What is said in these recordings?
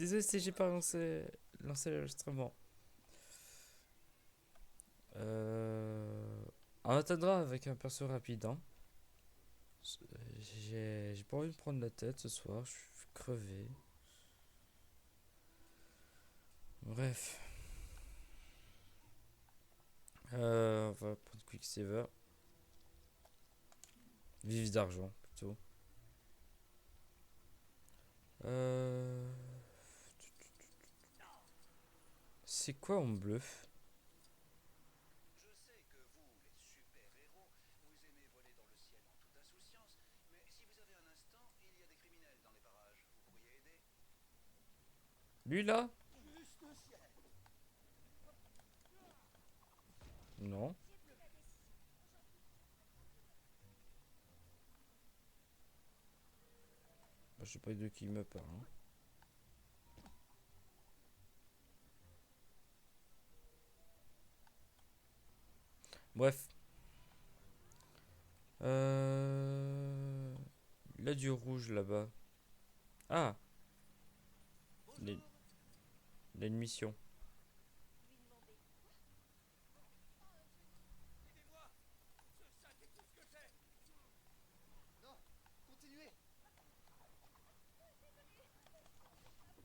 Désolé si j'ai pas lancé l'enregistrement. On attendra avec un perso rapide. Hein. J'ai pas envie de prendre la tête ce soir. Je suis crevé. Bref. On va prendre Quicksilver. Vive d'argent plutôt. Euh... C'est quoi on bluff? Je sais que vous, les super-héros, vous aimez voler dans le ciel en toute insouciance, mais si vous avez un instant, il y a des criminels dans les parages. Vous pourriez aider. Lui là? Juste le ciel. Non. Bah, je sais pas de qui il me parle. Hein. Bref. Il a du rouge là-bas. Ah, il a, Bonjour. il a une mission. Aidez-moi. Ce sac est tout ce que j'ai. Non, continuez. Juste le ciel. Merci beaucoup.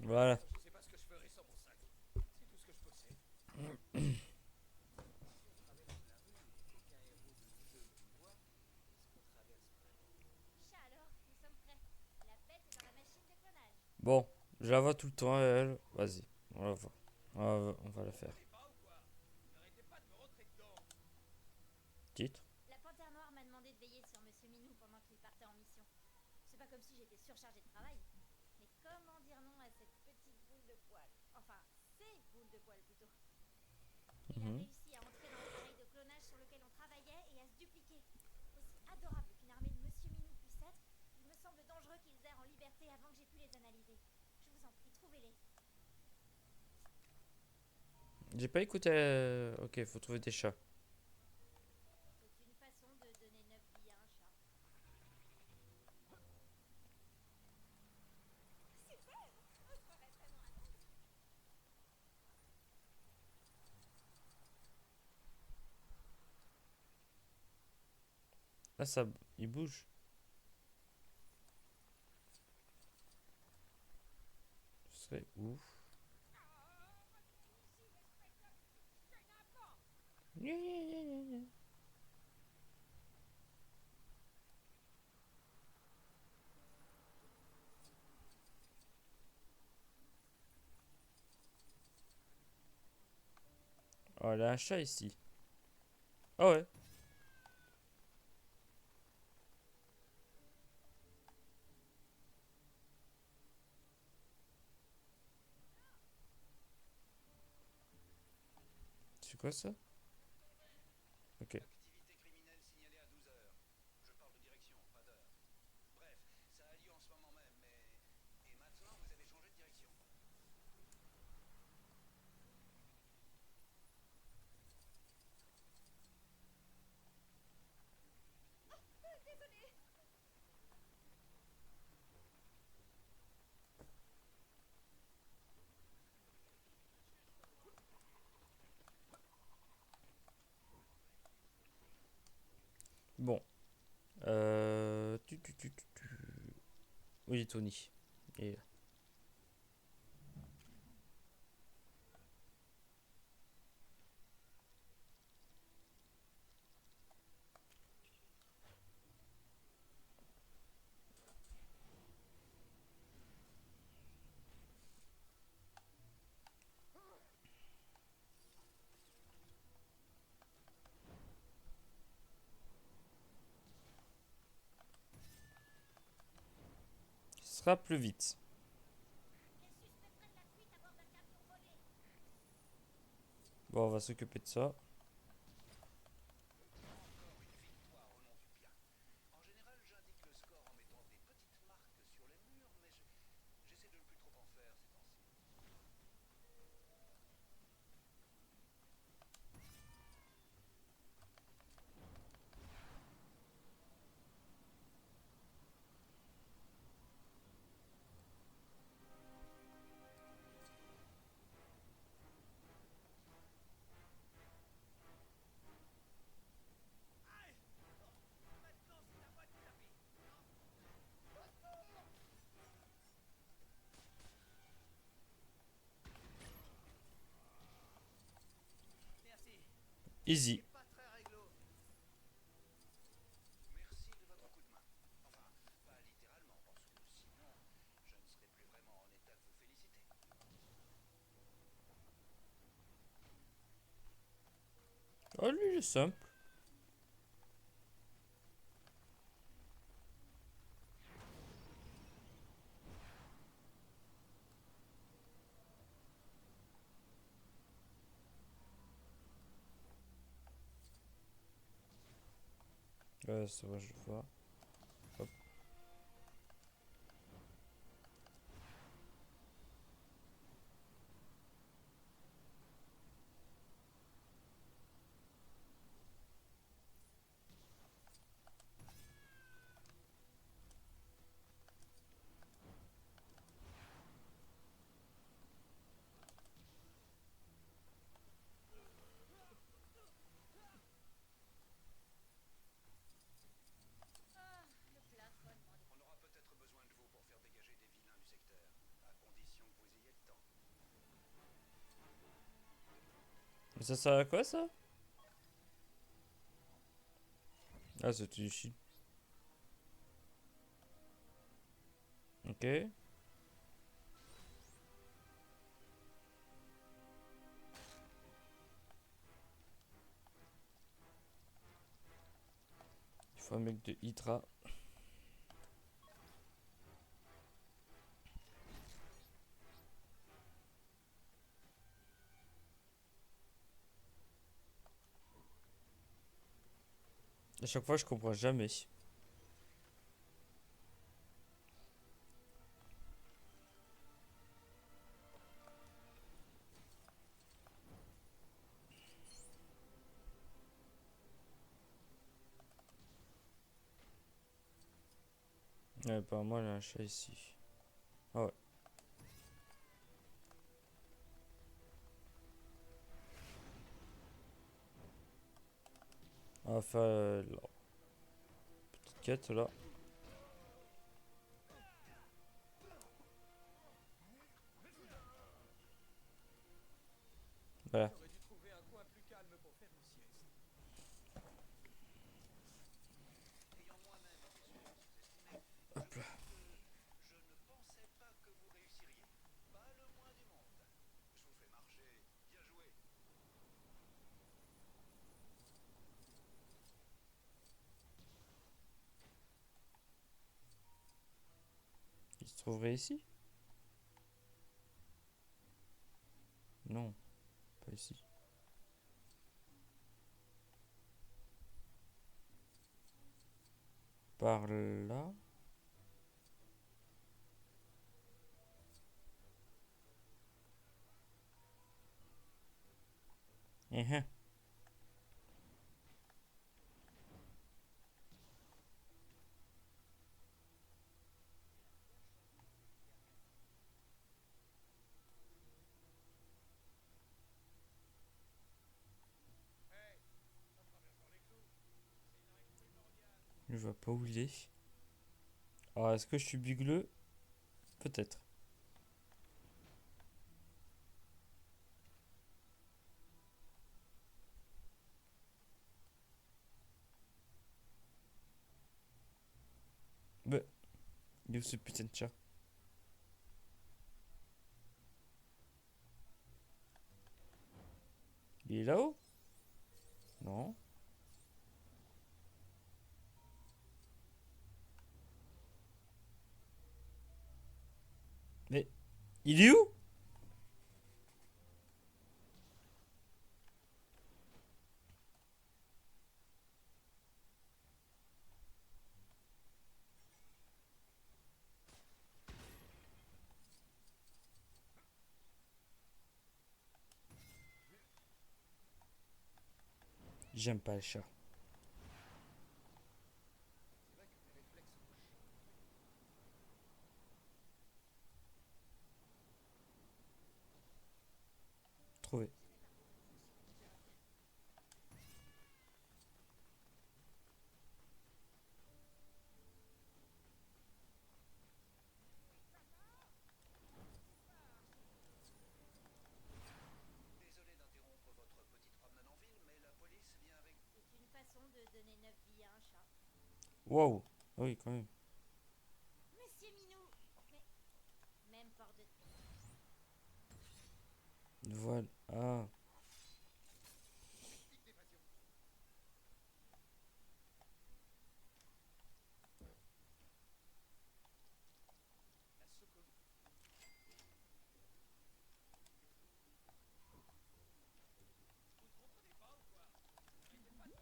Voilà. Je sais pas ce que je ferais sans mon sac. C'est tout ce que je possède. Si on traverse la rue et qu'aucun héros du jeu nous voit, est-ce qu'on traverse vraiment? Bon, je la vois tout le temps, elle. Vas-y, on la voit. On va la Vous faire. m'aimez pas ou quoi? N'arrêtez pas de me rentrer dedans. Titre. Mhm. J'ai pas écouté. Ok, faut trouver des chats. Là, ça, il bouge. Ce serait ouf. Oh, il y a un chat ici. Ah ouais. C'est quoi ça? Ok. Activité criminelle signalée à 12 heures. Je parle de direction, pas d'heure. Bref, ça a lieu en ce moment même, mais... Et maintenant, vous avez changé de direction. Bon. Oui, Tony. Et sera plus vite. Bon, on va s'occuper de ça. Encore une victoire au nom du bien. En général, j'indique le score en mettant des petites marques sur les murs, mais j'essaie de ne plus trop en faire ces temps-ci. Merci. Easy. Pas très réglo. Merci de votre coup de main. Enfin, pas littéralement, parce que sinon, je ne serais plus vraiment en état de vous féliciter. Oh, lui, il est simple. Ouais, c'est vrai, je le vois. Hop. On aura peut-être besoin de vous pour faire dégager des vilains du secteur, à condition que vous ayez le temps. Mais ça sert à quoi, ça? Ah, c'est du shit. Ok. Il faut un mec de Hydra. À chaque fois, je comprends jamais. Ouais, apparemment, il y a un chat ici. Ah ouais. On va faire la petite quête là. Voilà. J'aurais dû trouver un coin plus calme pour faire une sieste. Ayant moi-même été souvent sous-estimé, j'avoue que je ne pensais pas que vous réussiriez. Pas le moins du monde. Je vous fais marcher. Bien joué. Il se trouverait ici? Non, pas ici. Par là. Hein. Je vois pas où il est. Alors, est-ce que je suis bigleux? Peut-être. Mais, il est où ce putain de chat? Il est là-haut? Non. Mais il est où? J'aime pas le chat. Trouvé. Désolé d'interrompre votre petite promenade en ville, mais la police vient avec... C'est une façon de donner 9 vies à un chat. Waouh. Ah oui, quand même. Monsieur Minou. Mais même port de... Voilà. Ah.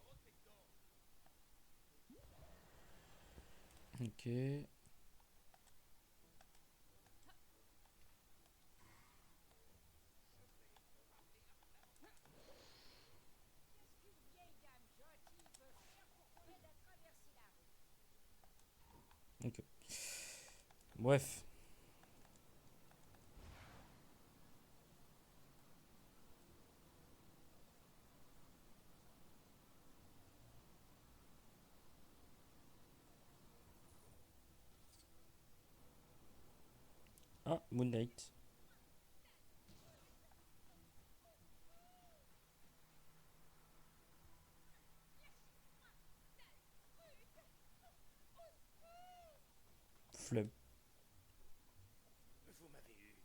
La Sokovie. Ok. Qu'une vieille dame gentille peut faire pour qu'on aide à traverser la rue? Ok. Bref. Ah, Moonlight. Flemme. Vous m'avez eu.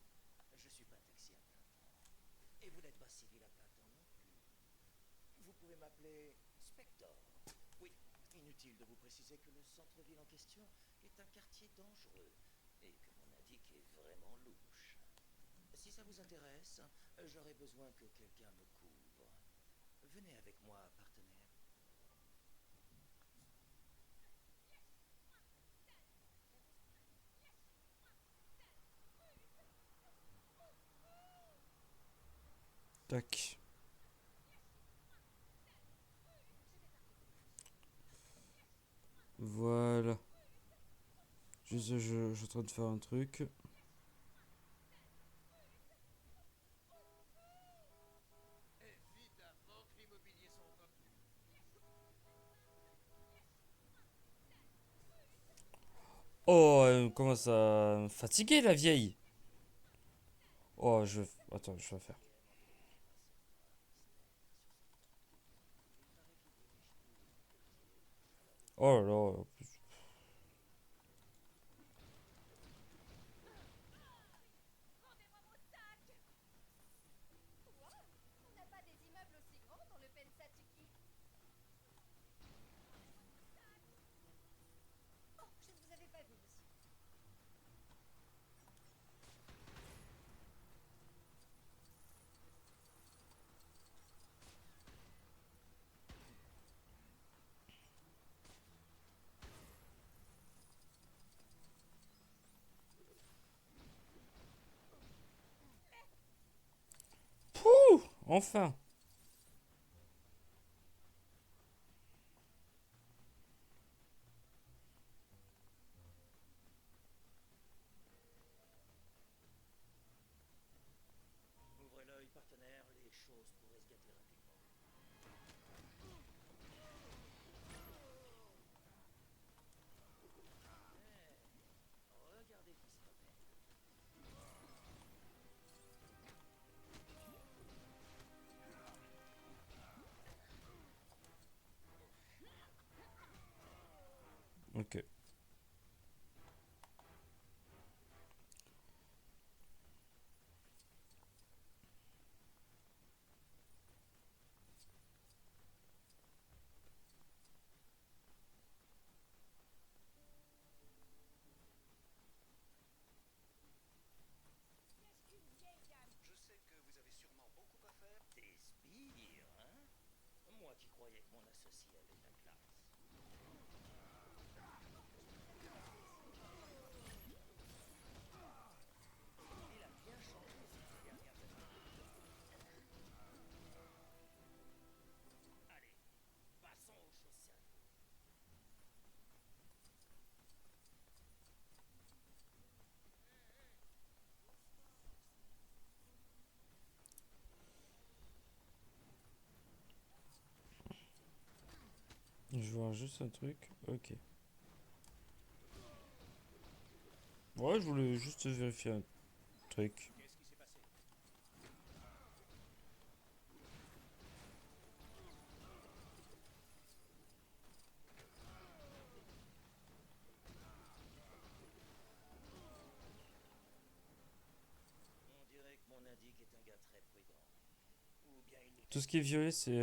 Je suis pas taxi à plein temps. Et vous n'êtes pas civil à plein temps non plus. Vous pouvez m'appeler Spector. Oui, inutile de vous préciser que le centre-ville en question est un quartier dangereux et que mon indique est vraiment louche. Si ça vous intéresse, j'aurais besoin que quelqu'un me couvre. Venez avec moi, partenaire. Tac. Voilà. Je suis en train de faire un truc. Évidemment que l'immobilier sont top. Oh, elle commence à me fatiguer la vieille. Oh, je. Attends, je vais faire. Oh là là. Rendez-moi mon sac. Quoi? On n'a pas des immeubles aussi grands dans le Pensatiki. Oh, je ne vous avais pas vu, monsieur. Pouh, enfin. Ouvrez l'œil, partenaire, les choses pourraient se gâter rapidement. Regardez qui se promène. croyais que mon associé avait de la classe. Il a bien changé ces dernières années. Allez, passons aux choses sérieuses. Je vois juste un truc. Ok. Ouais, je voulais juste vérifier un truc. Qu'est-ce qui s'est passé? On dirait que mon indique est un gars très prudent. Ou bien il Tout n'était ce qui est violet, c'est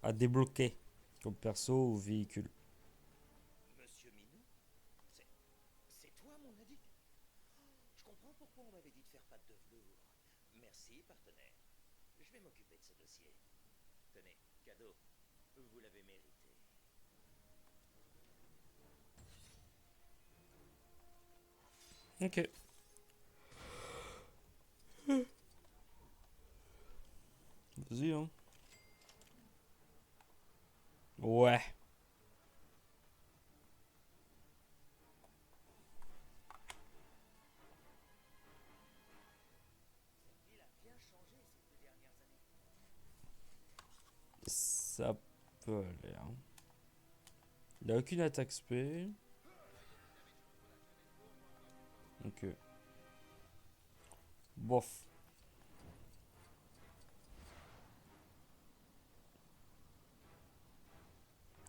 à débloquer comme perso ou véhicule. Monsieur Minou? C'est... C'est toi, mon indique? Je comprends pourquoi on m'avait dit de faire patte de velours. Merci, partenaire. Je vais m'occuper de ce dossier. Tenez, cadeau. Vous l'avez mérité. Ok. Vas-y, hein. Ouais. Il a bien changé ces 2 dernières années. Ça peut aller, hein. Il a aucune attaque spé. Ok. Bof.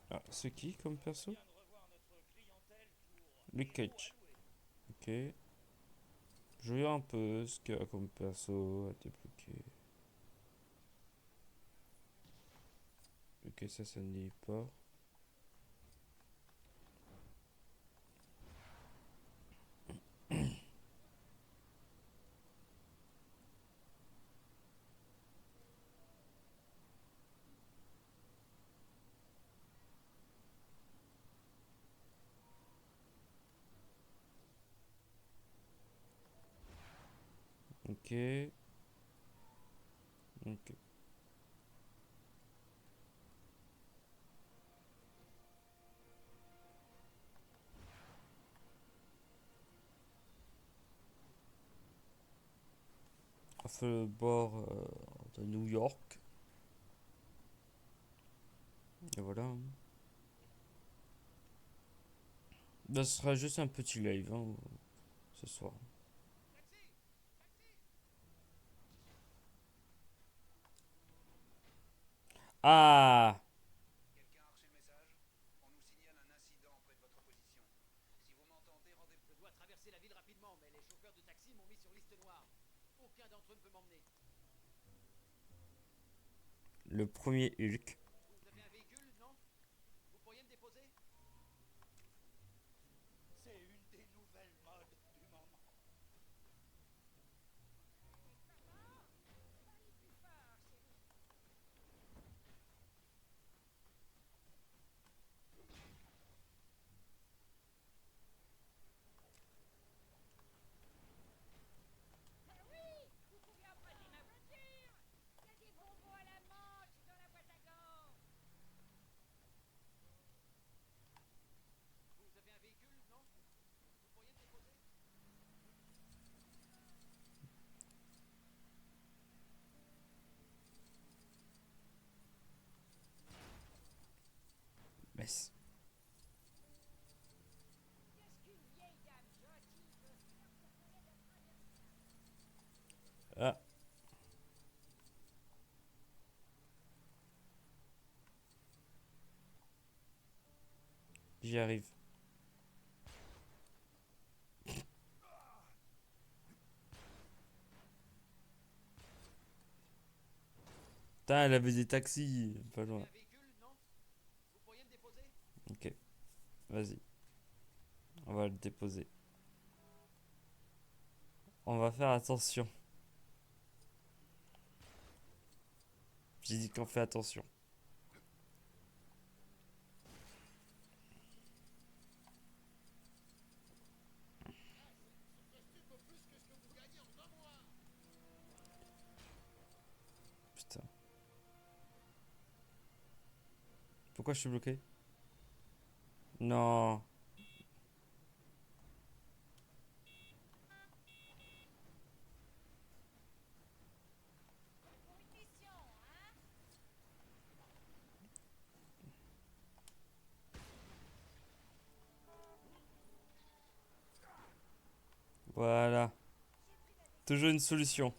Ah, c'est qui comme perso? Viens de revoir notre clientèle pour Luke héros Cage. alloué. Ok. Je regarde un peu ce qu'il y a comme perso à débloquer. Ok, ça ne dit pas. Ok. Ok. On fait le bord de New York. Et voilà, hein. Là, ce sera juste un petit live, hein, ce soir. Taxi! Taxi! Ah! Quelqu'un a reçu le message? On nous signale un incident près de votre position. Si vous m'entendez, rendez... Je dois traverser la ville rapidement, mais les chauffeurs de taxi m'ont mis sur liste noire. Aucun d'entre eux ne peut m'emmener. Le premier Hulk. Vous avez un véhicule, non? Vous pourriez me déposer? C'est une des nouvelles modes du moment. Parlez plus fort, chérie. Ah oui, vous pouvez emprunter ma voiture. Il y a des bonbons à la menthe dans la boîte à gants. Vous avez un véhicule, non? Vous pourriez me déposer? Mess. Qu'est-ce qu'une vieille dame gentille peut faire pour qu'on l'aide à traverser la rue? Ah, j'y arrive. Putain, elle avait des taxis, pas Vous avez loin. un véhicule, non? Vous pourriez me déposer? Ok, vas-y. On va le déposer. On va faire attention. J'ai dit qu'on fait attention. Pourquoi je suis bloqué? Non. Pour une mission, hein? Voilà. Toujours une solution.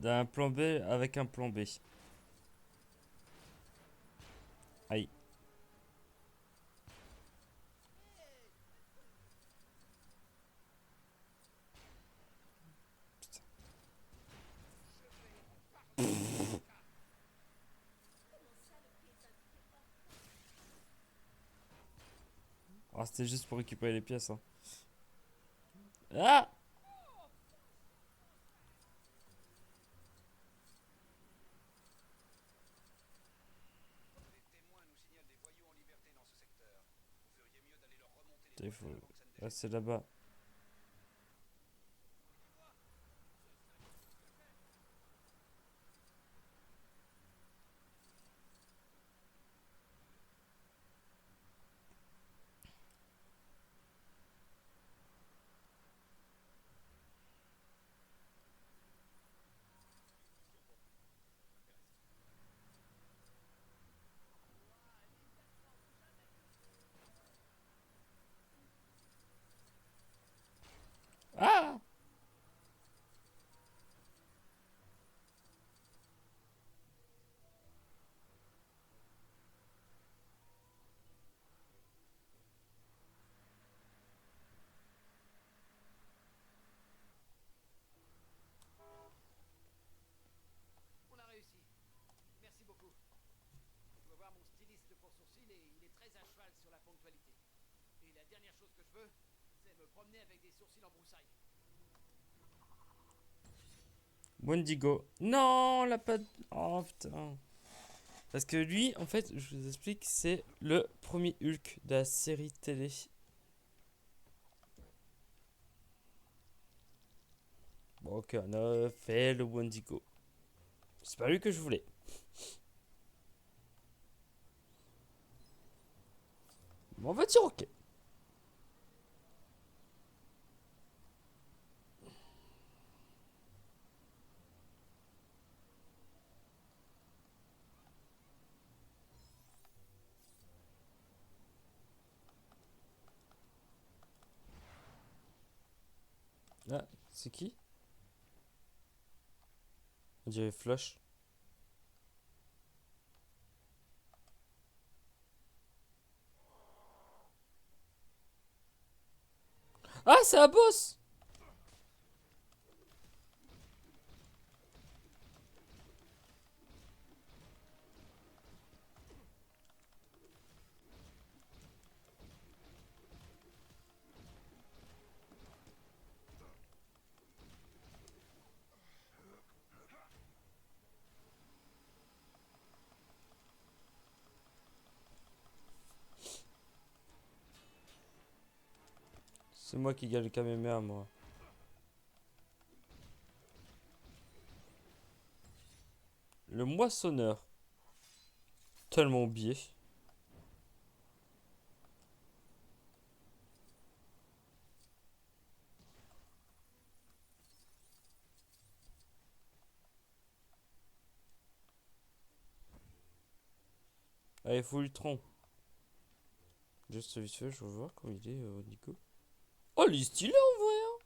D'un plan B avec un plan B. Aïe. Ah, c'était juste pour récupérer les pièces. Hein. Ah! Les témoins nous signalent des voyous en liberté dans ce secteur. Vous feriez mieux d'aller leur remonter les Il bretelles faut... avant que ça ne Ah, dégénère. c'est là-bas. Ah! On a réussi. Merci beaucoup. Je dois voir mon styliste pour sourcils et il est très à cheval sur la ponctualité. Et la dernière chose que je veux, c'est me promener avec des sourcils en broussailles. Wendigo. Non, la patte. Oh putain. Parce que lui, en fait, je vous explique, c'est le premier Hulk de la série télé. Bon, ok, on a fait le Wendigo. C'est pas lui que je voulais. Mais on va dire ok. Ah, c'est qui? On dirait Flush. Ah, c'est un boss! C'est moi qui gagne le Kamehameha, moi. Le moissonneur. Tellement oublié. Allez, Ultron. Juste vite fait, je veux voir comment il est, Nico. Oh, il est stylé en vrai, hein.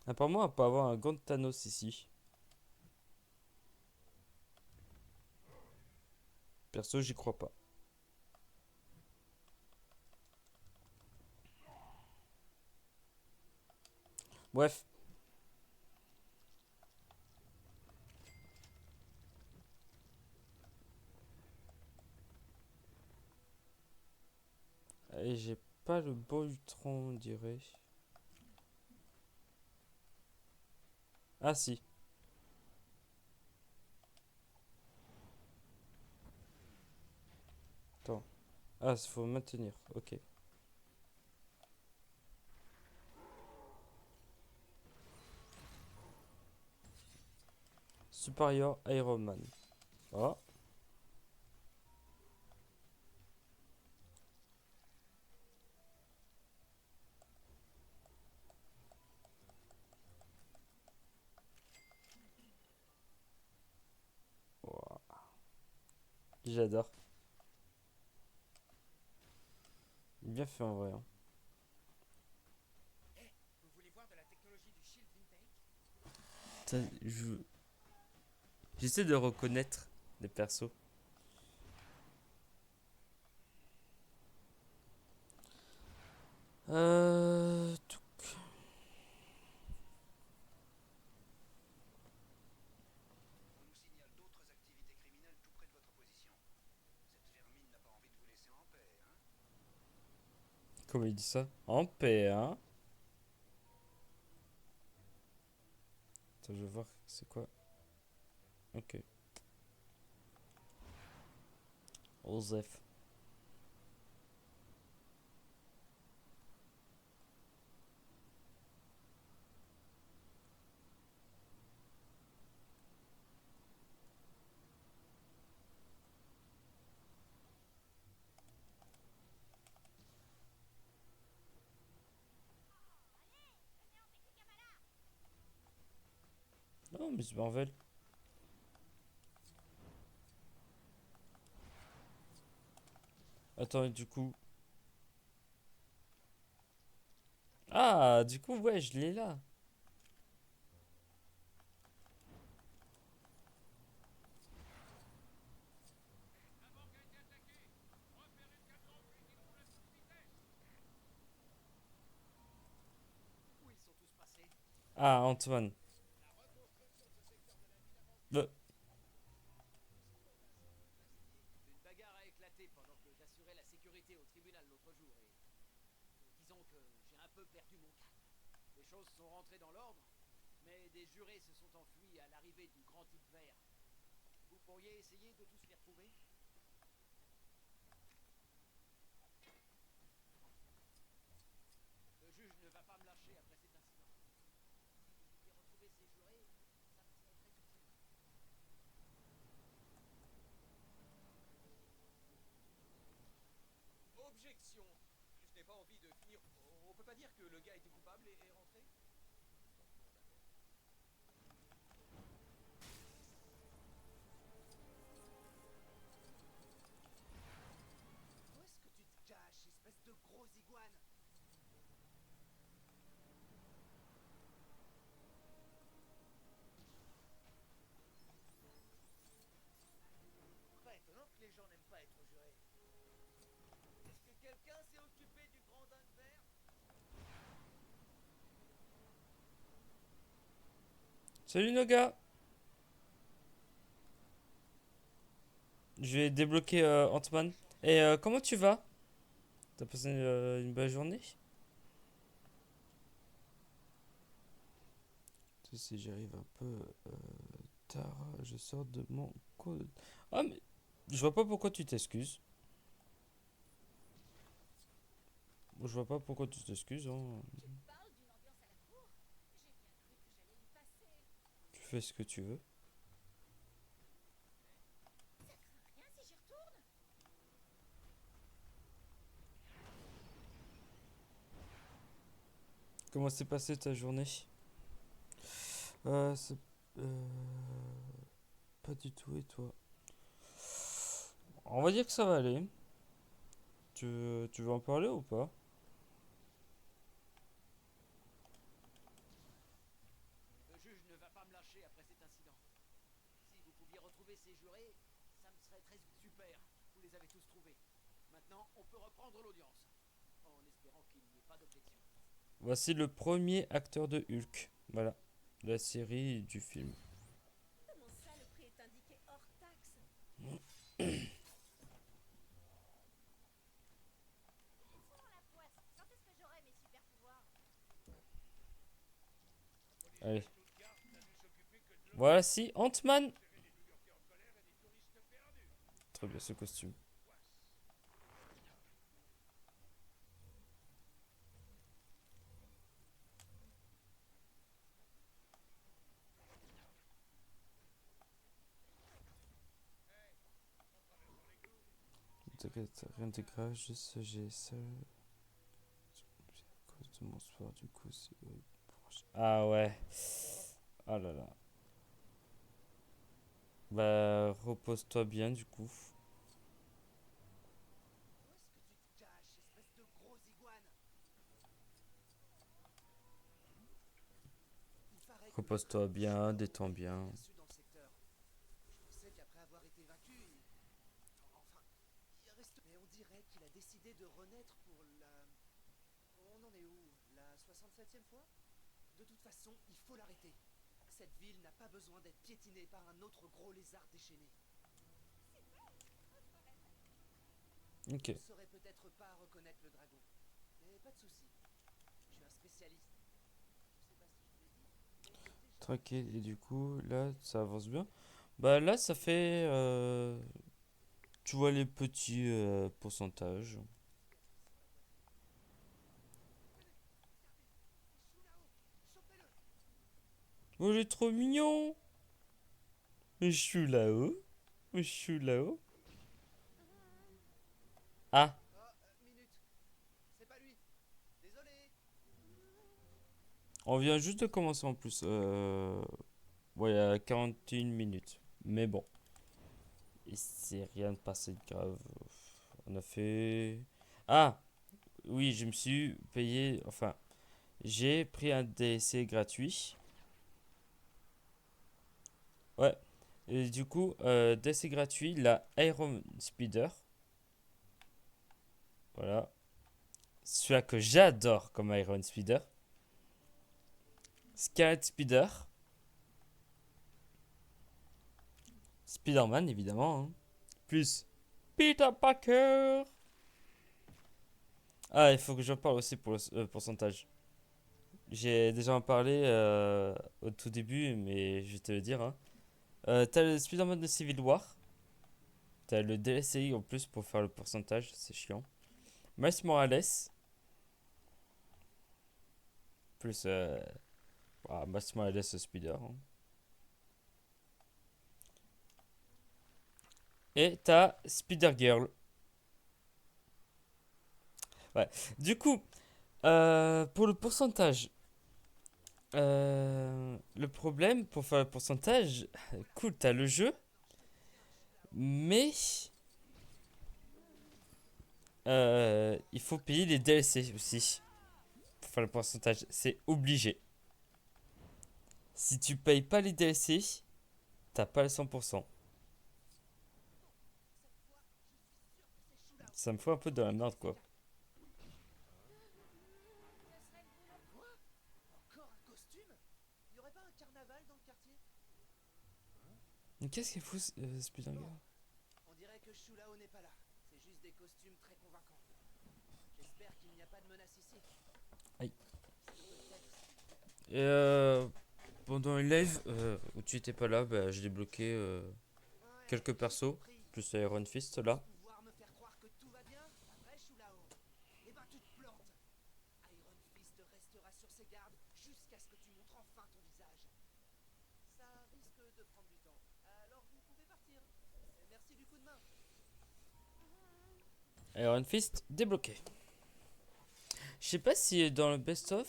Apparemment, on peut avoir un gant de Thanos ici. Perso, j'y crois pas. Bref. Et j'ai pas le beau Ultron, on dirait. Ah si. Attends. Ah, il faut maintenir. Ok. Superior Iron Man. Oh. Wow. J'adore. Bien fait en vrai, hein. Eh, vous voulez voir de la technologie du Shield Intake? Putain, j'essaie de reconnaître les persos. Tout- On nous signale d'autres activités criminelles tout près de votre position. Cette vermine n'a pas envie de vous laisser en paix, hein? Comment il dit ça? En paix, hein? Attends, je vais voir c'est quoi. Ok. Osef. Non, Miss Marvel. Attends, et du coup. Ah, du coup, ouais, je l'ai là. Où ils sont tous passés? Ah, Antoine. Euh, Une bagarre a éclaté pendant que j'assurais la sécurité au tribunal l'autre jour et disons que j'ai un peu perdu mon calme. Les choses sont rentrées dans l'ordre, mais des jurés se sont enfuis à l'arrivée du grand type vert. Vous pourriez essayer de tous les retrouver? Le juge ne va pas me lâcher après cet incident. Si vous pouviez retrouver ces jurés, ça me serait très utile. Objection. Je n'ai pas envie de finir. On peut pas dire que le gars était coupable et est rentré? Où est-ce que tu te caches, espèce de gros iguane? Pas étonnant que les gens n'aiment pas être jurés. Est-ce que quelqu'un s'est occupé du grand dingue vert? Salut Noga. Je vais débloquer Antoine. Et comment tu vas? T'as passé une bonne journée? Si j'arrive un peu tard, je sors de mon code. Ah, mais je vois pas pourquoi tu t'excuses. Je vois pas pourquoi tu t'excuses, hein. Tu parles d'une ambiance à la cour? J'ai bien cru que j'allais y passer. Tu fais ce que tu veux. Ça craint rien si j'y retourne? Comment s'est passée ta journée? C'est euh, pas du tout, et toi? On va dire que ça va aller. Tu veux en parler ou pas? Le juge ne va pas me lâcher après cet incident. Si vous pouviez retrouver ces jurés, ça me serait très super. Vous les avez tous trouvés. Maintenant, on peut reprendre l'audience. En espérant qu'il n'y ait pas d'objection. Voici le premier acteur de Hulk. Voilà. De la série et du film. Comment ça, le prix est indiqué hors taxe? Laissons la poisse. Quand est-ce que j'aurai mes super pouvoirs? Allez. Voici Ant-Man. Très bien ce costume. t'inquiète, rien de grave, juste j'ai ça. À cause de mon sport, du coup, c'est. Ah ouais. Oh là là. Bah, repose-toi bien, du coup. Où est-ce que tu te caches, espèce de gros iguane? Il paraît que le Repose-toi dragon bien, Shulao détends est bien. aperçu dans le secteur. Je sais qu'après avoir été vaincu, enfin, il reste. Mais on dirait qu'il a décidé de renaître pour la. On en est où? La 67e fois? De toute façon, il faut l'arrêter. Cette ville n'a pas besoin d'être piétinée par un autre gros lézard déchaîné. Ok. Je ne saurais peut-être pas reconnaître le dragon. Mais pas de souci. Je suis un spécialiste. Je sais pas si je te l'ai dit. Mais j'ai déjà Tranquille, et du coup, là, ça avance bien. Bah là, ça fait... tu vois les petits pourcentages. chopé-le. Oh, il est trop mignon. Je suis là-haut. Je suis là-haut. Ah, Oh, minute. C'est pas lui. Désolé. on vient juste de commencer en plus. Ouais, il y a 41 minutes. Mais bon, il s'est rien passé de grave. On a fait... Ah, oui, je me suis payé... Enfin, j'ai pris un DLC gratuit. Ouais. Et du coup, DLC gratuit, la Iron Speeder. Voilà. Celui-là que j'adore comme Iron Speeder. Scarlet Speeder. Spider-Man, évidemment, hein. Plus Peter Parker. Ah, il faut que j'en parle aussi pour le pourcentage. J'ai déjà en parlé au tout début, mais je vais te le dire, hein. T'as le Spider-Man de Civil War. T'as le DLCI en plus pour faire le pourcentage, c'est chiant. Miles Morales, plus Miles Morales Spider, hein. Et t'as Spider-Girl. Ouais. Du coup, pour le pourcentage, le problème pour faire le pourcentage, cool, t'as le jeu, mais il faut payer les DLC aussi pour faire le pourcentage. C'est obligé. Si tu payes pas les DLC, t'as pas le 100%. Ça me fout un peu dans la merde, quoi. Quoi? Encore un costume? Y aurait pas un carnaval dans le quartier? Mais qu'est-ce qu'il fout, Spider-Girl? On dirait que Shulao n'est pas là. C'est juste des costumes très convaincants. J'espère qu'il n'y a pas de menace ici. Aïe. Peut-être. Et pendant une live où tu étais pas là, bah, j'ai débloqué Ouais, quelques j'ai persos, compris. plus Iron Fist là. Pouvoir me faire croire que tout va bien? Pas vrai, Shulao? Eh ben, tu te plantes. Iron Fist restera sur ses gardes jusqu'à ce que tu montres enfin ton visage. Ça risque de prendre du temps. Alors vous pouvez partir. Et merci du coup de main. Iron Fist débloqué. Je sais pas si dans le best-of,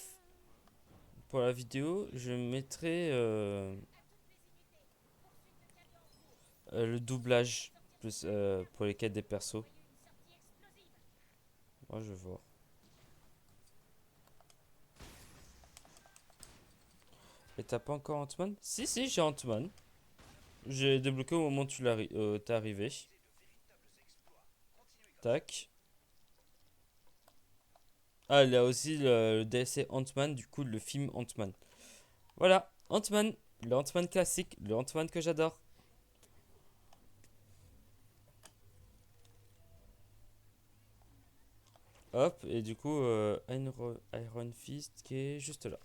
pour la vidéo, je mettrai le doublage plus pour les quêtes des persos. Moi je vais voir. Et t'as pas encore Ant-Man? Si, si, j'ai Ant-Man. J'ai débloqué au moment où t'es arrivé. Tac. Ah, il y a aussi le DLC Ant-Man, du coup, le film Ant-Man. Voilà, Ant-Man. Le Ant-Man classique, le Ant-Man que j'adore. Hop, et du coup, Iron Fist qui est juste là.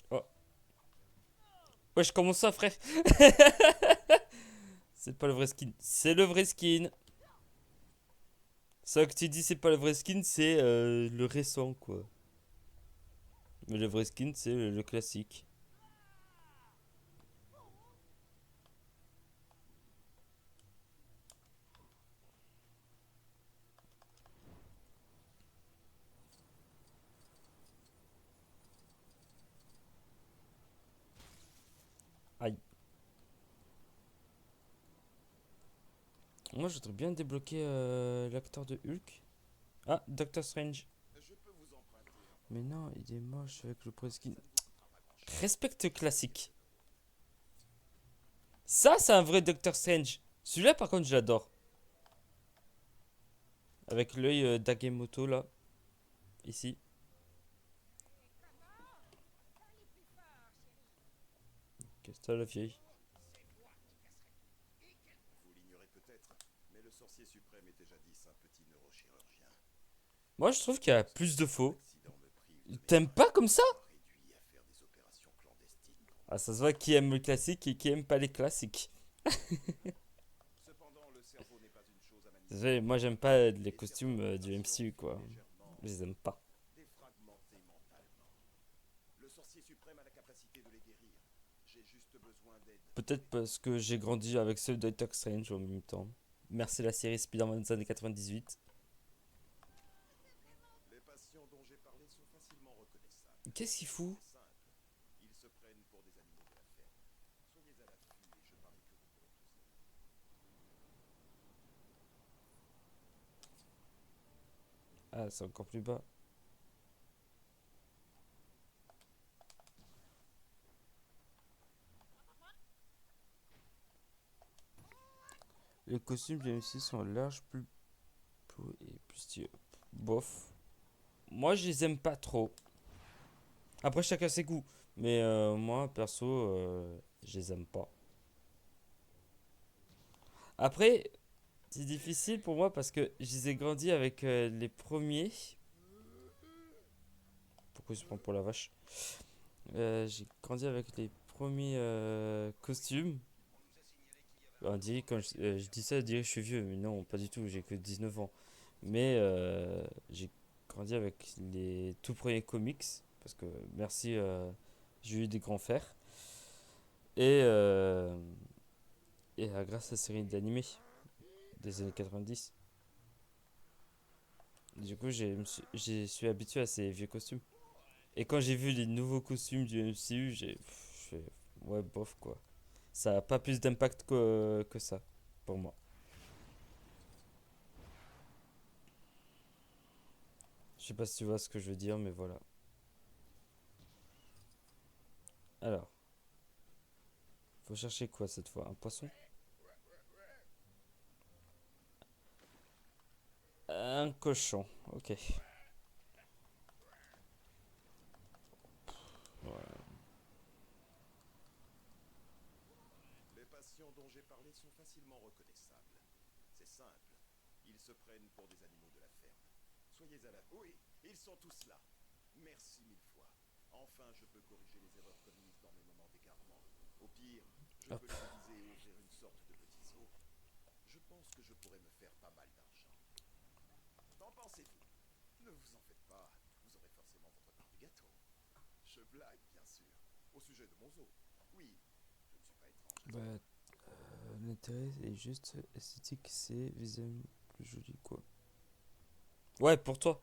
Oh. Wesh, comment ça, frère? C'est pas le vrai skin. C'est le vrai skin. Ça que tu dis, c'est pas le vrai skin, c'est le récent, quoi. Mais le vrai skin, c'est le classique. Moi, je voudrais bien débloquer l'acteur de Hulk. Ah, Doctor Strange. Je peux vous emprunter un Mais non, il est moche avec le skin. ça ne vous coûtera pas grand chose. Respecte le classique. Ça, c'est un vrai Doctor Strange. Celui-là, par contre, je l'adore. Avec l'œil d'Agemoto, là. Ici. Qu'est-ce que t'as, la vieille? Vous l'ignorez peut-être, mais le sorcier suprême était jadis un petit neurochirurgien. Moi, je trouve qu'il y a plus de faux. L'accident me prive de mes T'aimes pas comme ça? réduit à faire des opérations clandestines. Ah, ça se voit qui aime le classique et qui aime pas les classiques. Cependant, le cerveau n'est pas une chose à manipuler. Désolé, moi, j'aime pas les costumes du MCU, quoi. Je les aime pas. Défragmenté mentalement. Le sorcier suprême a la capacité de les guérir. J'ai juste besoin d'aide. Peut-être parce que j'ai grandi avec ceux de Doctor Strange en même temps. Merci la série Spider-Man des années 98. Les patients dont j'ai parlé sont facilement reconnaissables. Qu'est-ce qu'il fout? C'est simple. Ils se prennent pour des animaux de la ferme. Soyez à l'affût et je parie que vous pourrez tous les. Ah, c'est encore plus bas. Les costumes du MC sont larges, plus et plus stylés. Bof. Moi, je les aime pas trop. Après, chacun ses goûts. Mais moi, perso, je les aime pas. Après, c'est difficile pour moi parce que je les ai grandis avec les premiers. Pourquoi je prends pour la vache? J'ai grandi avec les premiers costumes. On dit, quand je dis ça, on dirait que je suis vieux, mais non, pas du tout, j'ai que 19 ans. Mais j'ai grandi avec les tout premiers comics, parce que merci, j'ai eu des grands frères. Et, grâce à la série d'animés des années 90. Du coup, je suis habitué à ces vieux costumes. Et quand j'ai vu les nouveaux costumes du MCU, j'ai fait, ouais, bof, quoi. Ça a pas plus d'impact que ça, pour moi. Je sais pas si tu vois ce que je veux dire, mais voilà. Alors, faut chercher quoi cette fois? Un poisson? Un cochon, ok. Voilà. Les patients dont j'ai parlé sont facilement reconnaissables. C'est simple. Ils se prennent pour des animaux de la ferme. Soyez à la. Oui, ils sont tous là. Merci mille fois. Enfin, je peux corriger les erreurs commises dans mes moments d'égarement. Au pire, je Hop. peux les diviser et ouvrir une sorte de petit zoo. Je pense que je pourrais me faire pas mal d'argent. Qu'en pensez-vous? Ne vous en faites pas, vous aurez forcément votre part du gâteau. Je blague, bien sûr. Au sujet de mon zoo. Oui, je ne suis pas étrange. Bah, l'intérêt est juste esthétique, c'est visuellement plus joli, quoi. Ouais, pour toi,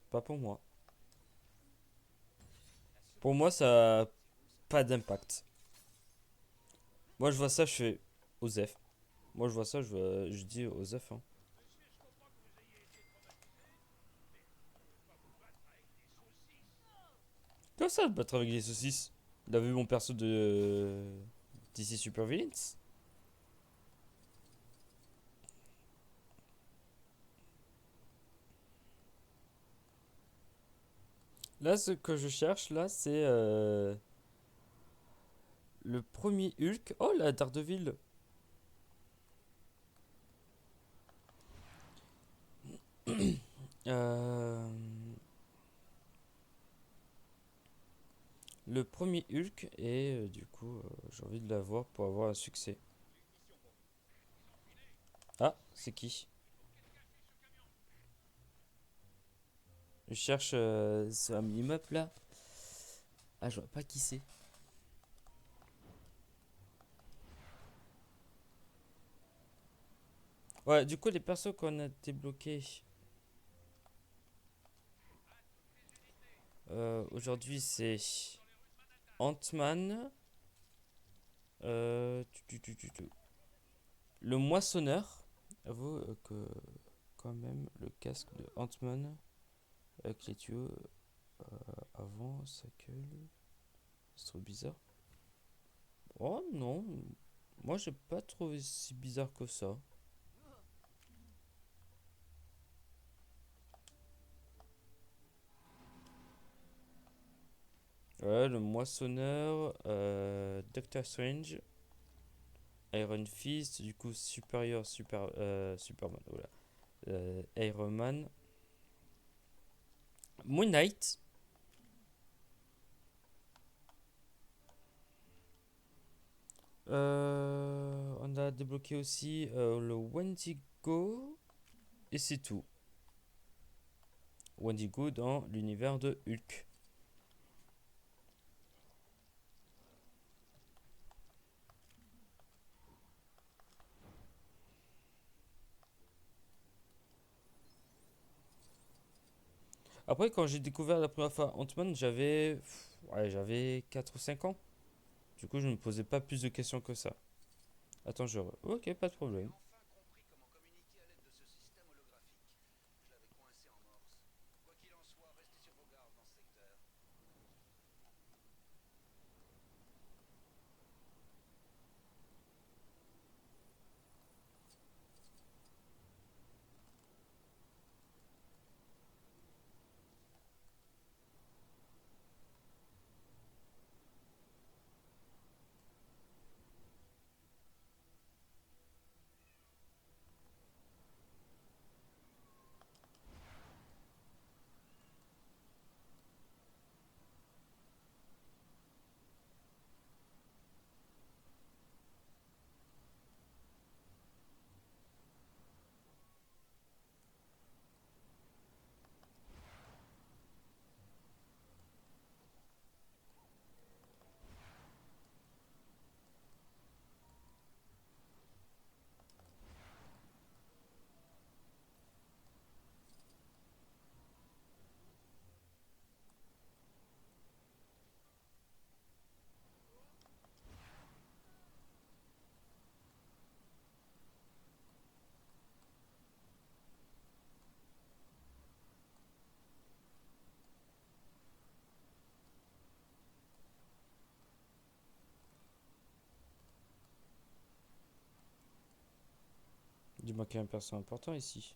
pas pour moi. Pour moi, ça a pas d'impact. Moi, je vois ça, je fais Osef. Moi, je vois ça, je dis Osef, hein. Comment ça, te battre avec des saucisses? Il a vu mon perso de DC Super Villains? Là, ce que je cherche, là, c'est le premier Hulk. Oh, la Daredevil. Euh, le premier Hulk et du coup, j'ai envie de l'avoir pour avoir un succès. Ah, c'est qui? Je cherche sur un immeuble là. Ah, je vois pas qui c'est. Ouais, du coup, les persos qu'on a débloqués aujourd'hui, c'est Ant-Man. Tu. Le moissonneur. Avoue que quand même le casque de Ant-Man avec les tuyaux avant sa gueule. C'est trop bizarre. Oh non, moi j'ai pas trouvé si bizarre que ça. Ouais, le moissonneur, Doctor Strange, Iron Fist, du coup supérieur, Superman, voilà. Iron Man, Moon Knight, on a débloqué aussi le Wendigo, et c'est tout. Wendigo dans l'univers de Hulk. Après, quand j'ai découvert la première fois Ant-Man, j'avais 4 ou 5 ans. Du coup, je ne me posais pas plus de questions que ça. Attends, Ok, pas de J'ai problème. enfin compris comment communiquer à l'aide de ce système holographique. Je l'avais coincé en morse. Quoi qu'il en soit, restez sur vos gardes dans ce secteur. Dis-moi qu'il y a un perso important ici.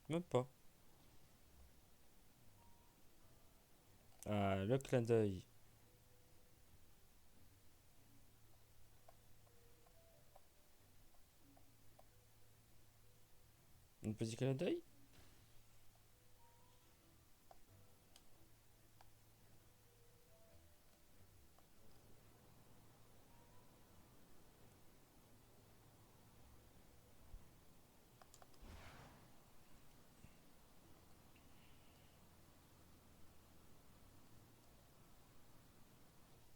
Même pas. Ah, le clin d'œil. Un petit clin d'œil.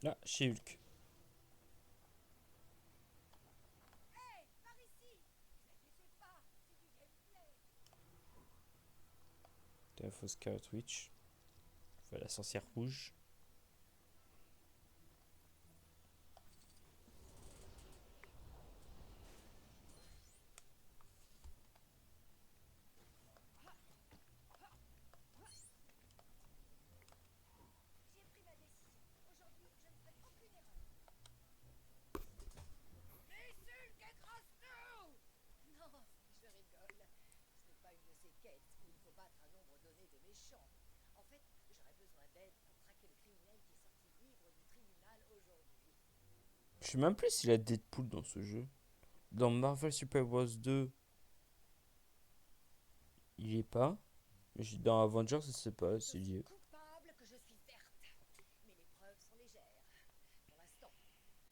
Ah, chez Hulk. Hey, par ici! Vous inquiétez pas, c'est du gameplay. T'as la fausse Scarlet Witch. Enfin, la sorcière rouge. J'ai pris ma décision. Aujourd'hui, je ne ferai aucune erreur. Les Hulk écrase-nous! Non, je rigole. Ce n'est pas une de ces quêtes où il faut battre un nombre donné de méchants. En fait, j'aurais besoin d'aide pour traquer le criminel qui est sorti libre du tribunal aujourd'hui. Je sais même plus s'il y a Deadpool dans ce jeu. Dans Marvel Super Wars 2, il y est pas. Mais dans Avengers, je sais pas Je s'il suis y est. coupable que je suis verte. Mais les preuves sont légères. Pour l'instant,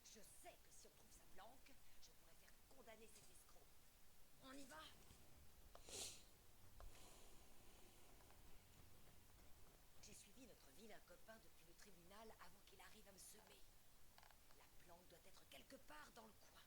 je sais que si on trouve sa planque, je pourrais faire condamner cet escroc. On y va? J'ai suivi notre vilain copain depuis le tribunal avant qu'il arrive à me semer. La planque doit être quelque part dans le coin.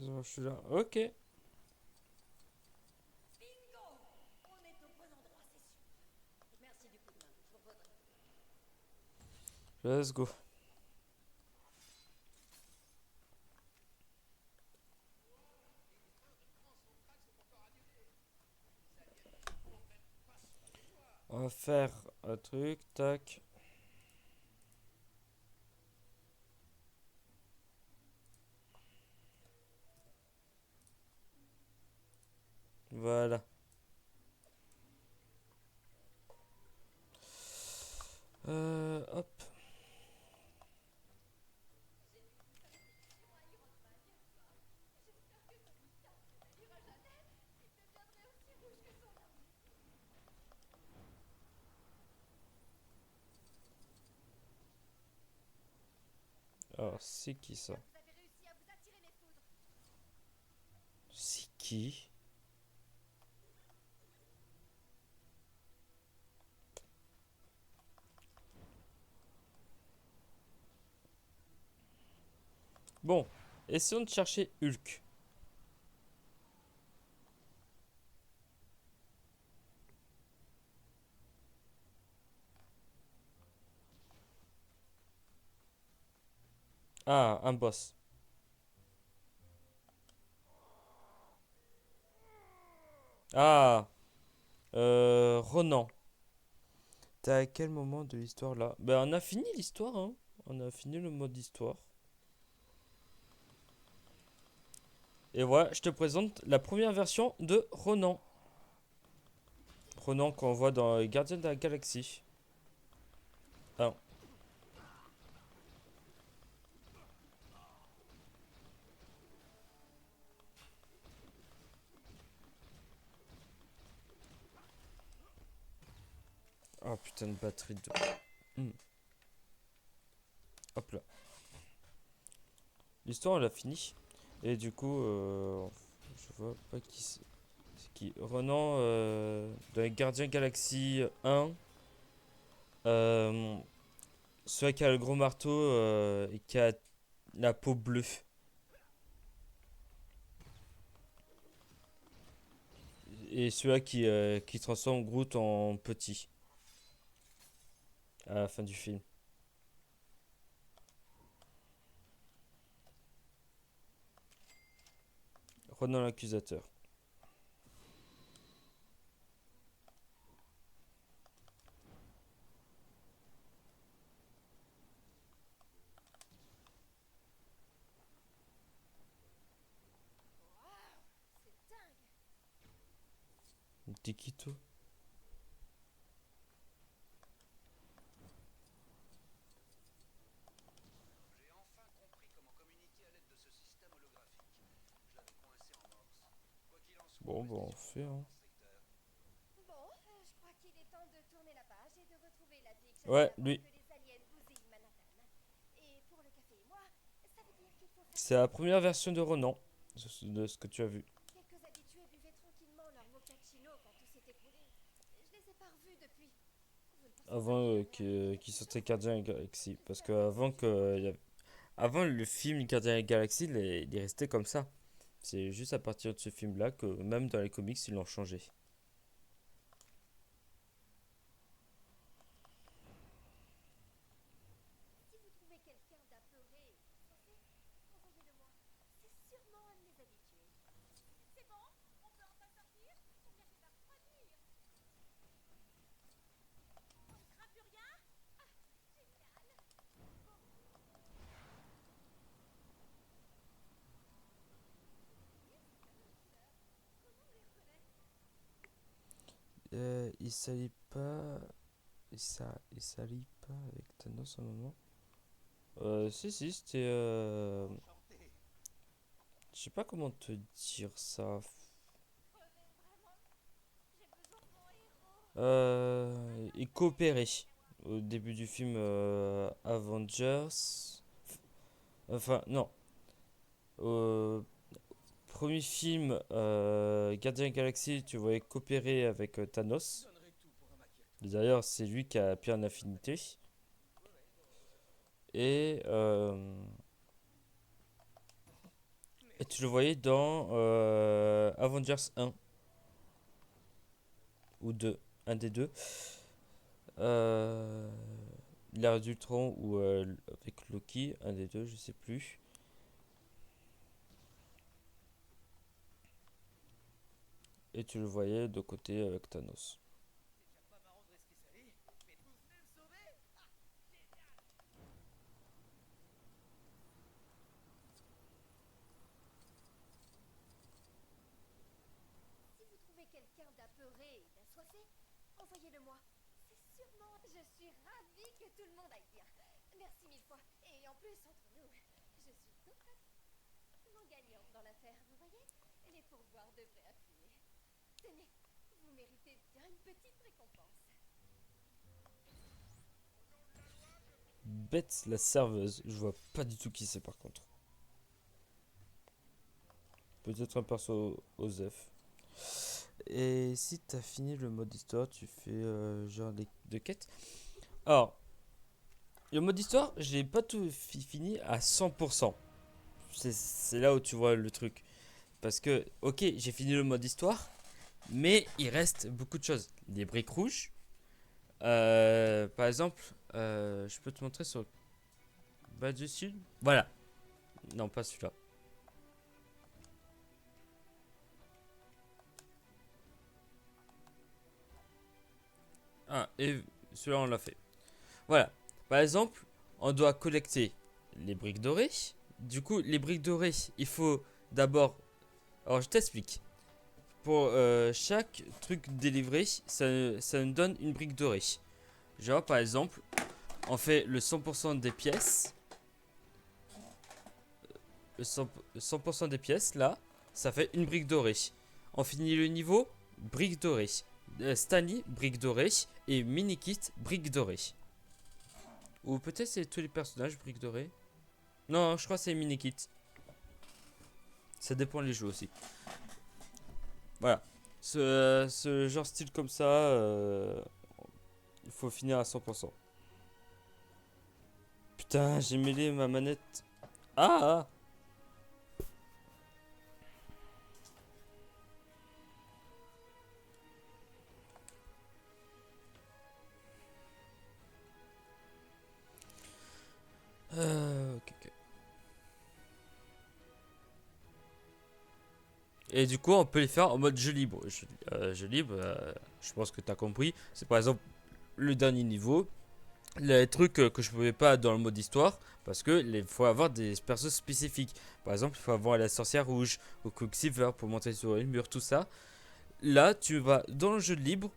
Je suis là. Ok. Bingo! On est au bon endroit, c'est sûr. Merci du coup de main. Je vous revaudrai. Let's go. On va faire un truc. Tac. Voilà. Hop. Alors, c'est qui ça? Vous avez réussi à vous attirer mes foudres. C'est qui? Bon, essayons de chercher Hulk. Ah, un boss. Ah, Ronan. T'es à quel moment de l'histoire là? Ben, on a fini l'histoire, hein. On a fini le mode histoire. Et voilà, je te présente la première version de Ronan. Ronan qu'on voit dans les Gardiens de la Galaxie. Ah, oh putain de batterie de... Hmm. Hop là. L'histoire, elle a fini. Et du coup, je vois pas qui c'est. C'est qui? Renan, dans les Gardiens Galaxy 1, euh, celui qui a le gros marteau et qui a la peau bleue. Et celui-là qui transforme Groot en petit à la fin du film. Renan l'accusateur. C'est dingue. T'es qui toi? J'ai enfin compris comment communiquer à l'aide de ce système holographique. Je l'avais coincé en morse. Quoi qu'il en soit, Bon, bah on restez sur fait, vos gardes hein. dans ce secteur. Bon, je crois qu'il est temps de tourner la page et de retrouver la vie que j'avais Ouais, avant lui. que les aliens bousillent Manhattan. Et pour le café et moi, ça veut dire qu'il faut faire C'est la première version de Ronan, de ce que tu as vu. quelques habitués buvaient tranquillement leur mochaccino quand tout s'est écroulé. Je les ai pas revus depuis. Vous ne pensez pas Avant qu'il y en a un qui qu'il se sortait sorte Gardien et Galaxy. Parce que avant avant le film Gardien et Galaxy, il est resté comme ça. C'est juste à partir de ce film-là que même dans les comics, ils l'ont changé. Si vous trouvez quelqu'un d'apeuré, censé, envoyez-le-moi. C'est sûrement un de mes habitués. C'est bon? On peut enfin sortir? On vient de la refroidir. On ne craint plus rien? Ah, génial! Comment on les reconnaît? Il s'allie pas. Il s'allie pas avec Thanos à un moment. Si, c'était. Enchanté. Je sais pas comment te dire ça. Prenez vraiment. J'ai besoin de mon héros. Ils coopéraient au début du film Avengers. Enfin, non. Au premier film Gardien Galaxy, tu voyais coopérer avec Thanos. Donnerai tout pour un maquillage. D'ailleurs, c'est lui qui a Pierre d'Infinité. Et Et tu le voyais dans Avengers 1 ou 2, un des deux. Euh, L'ère d'Ultron ou avec Loki, un des deux, je sais plus. Et tu le voyais de côté avec Thanos. C'est déjà pas marrant de risquer sa vie, mais vous venez me sauver? Si vous trouvez quelqu'un d'apeuré et d'assoiffé, envoyez-le-moi. C'est sûrement. Je suis ravie que tout le monde aille bien. Merci mille fois. Et en plus, entre nous, je suis totalement gagnante dans l'affaire, vous voyez? Les pourboires devraient affluer. Tenez, vous méritez bien une petite récompense. Bête la serveuse, je vois pas du tout qui c'est par contre. Peut-être un perso Osef. Et si t'as fini le mode histoire, tu fais genre des de quêtes. Alors, le mode histoire, j'ai pas tout fini à 100%. C'est là où tu vois le truc. Parce que, ok, j'ai fini le mode histoire, mais il reste beaucoup de choses. Des briques rouges. Par exemple, je peux te montrer sur le bas du sud. Voilà. Non, pas celui-là. Ah, et celui-là, on l'a fait. Voilà. Par exemple, on doit collecter les briques dorées. Du coup, les briques dorées, il faut d'abord. Alors, je t'explique. Pour chaque truc délivré, ça nous donne une brique dorée. Genre, par exemple, on fait le 100% des pièces. Le 100% des pièces, là, ça fait une brique dorée. On finit le niveau, brique dorée. Stanley, brique dorée. Et Minikit, brique dorée. Ou peut-être c'est tous les personnages, brique dorée. Non, je crois que c'est Minikit. Ça dépend les jeux aussi. Voilà. Ce genre style comme ça, il faut finir à 100%. Putain, j'ai mêlé ma manette. Ah, ok, ok. Et du coup, on peut les faire en mode jeu libre. Jeu libre, je pense que tu as compris. C'est par exemple le dernier niveau. Les trucs que je pouvais pas dans le mode histoire. Parce que il faut avoir des persos spécifiques. Par exemple, il faut avoir la sorcière rouge ou Quicksilver pour monter sur une mur, tout ça. Là, tu vas dans le jeu libre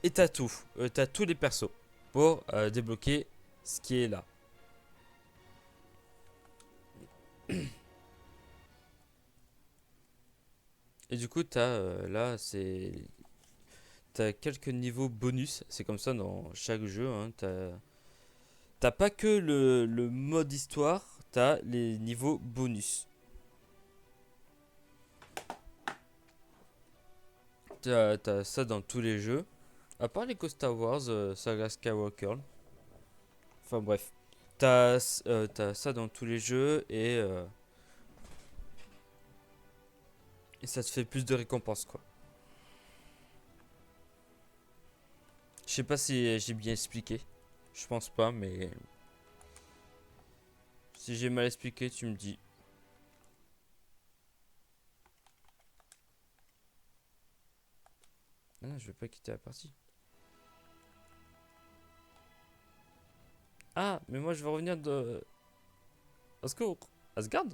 et t'as tout. T'as tous les persos pour débloquer ce qui est là. Et du coup, là, t'as quelques niveaux bonus. C'est comme ça dans chaque jeu. Hein. T'as pas que le mode histoire, t'as les niveaux bonus. T'as ça dans tous les jeux. À part les Star Wars, Saga Skywalker. Enfin bref. T'as ça dans tous les jeux et ça te fait plus de récompenses quoi. Je sais pas si j'ai bien expliqué. Je pense pas, mais si j'ai mal expliqué, tu me dis. Ah non, je vais pas quitter la partie. Ah, mais moi je vais revenir de. Au secours. Asgard.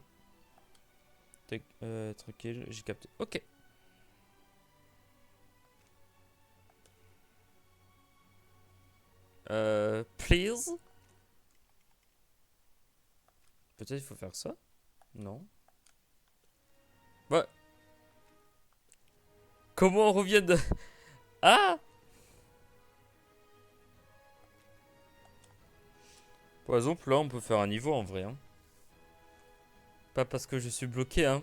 Tranquille, j'ai capté. Ok. Please. Peut-être il faut faire ça. Non. Ouais. Comment on revient de. Ah. Par exemple, là, on peut faire un niveau en vrai. Hein. Pas parce que je suis bloqué, hein.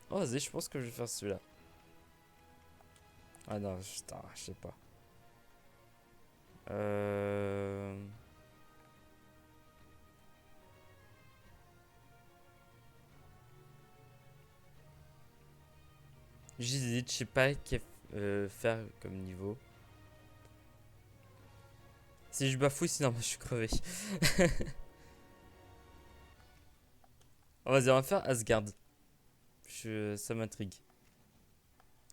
Oh, vas-y, je pense que je vais faire celui-là. Ah non, putain, je sais pas. Euh... J'hésite, je sais pas quel faire comme niveau. Si je bafouille, sinon je suis crevé. Vas-y, on va faire Asgard. Ça m'intrigue.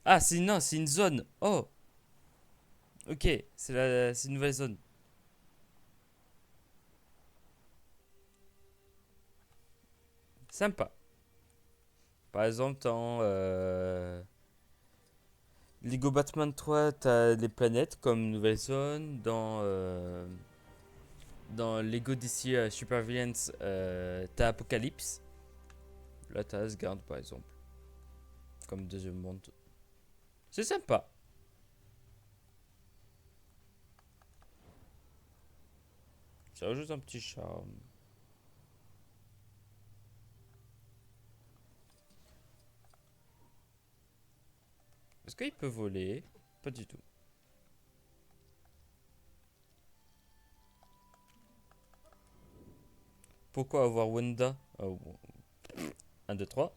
Ah, non, c'est une zone. Oh, ok, c'est une nouvelle zone. Sympa. Par exemple, dans Lego Batman 3, t'as les planètes comme nouvelle zone. Dans Lego DC Super Villains, t'as Apocalypse. Là, t'as Asgard, par exemple. Comme deuxième monde. C'est sympa. Ça rajoute un petit charme. Est-ce qu'il peut voler? Pas du tout. Pourquoi avoir Wanda? Oh, 1, 2, 3.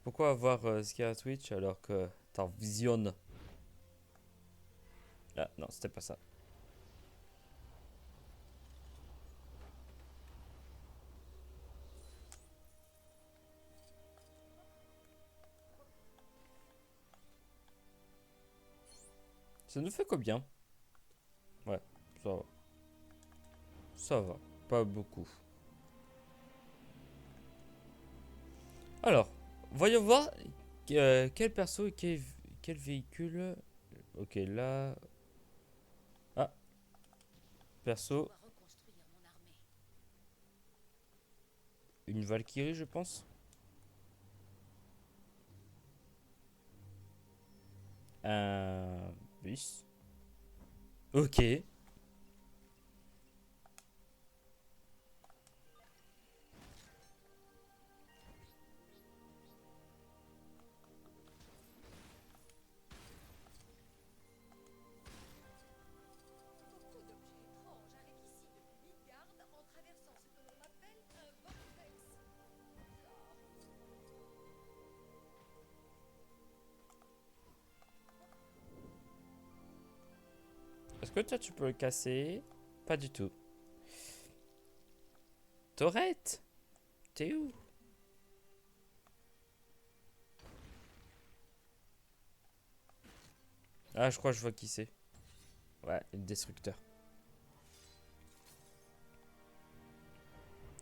Pourquoi avoir Scarlet Witch alors que t'as Vision? Ah non, c'était pas ça. Ça nous fait combien? Ouais, ça va. Ça va, pas beaucoup. Alors, voyons voir quel perso et quel véhicule. Ok, là. Ah, perso, On va reconstruire mon armée. une Valkyrie, je pense. Un bus. Ok. Beaucoup d'objets étranges arrivent ici depuis Midgard en traversant ce que l'on appelle un vortex. Bizarre. Est-ce que toi tu peux le casser? Pas du tout. Torette, t'es où? Ah, je crois que je vois qui c'est. Ouais, le destructeur.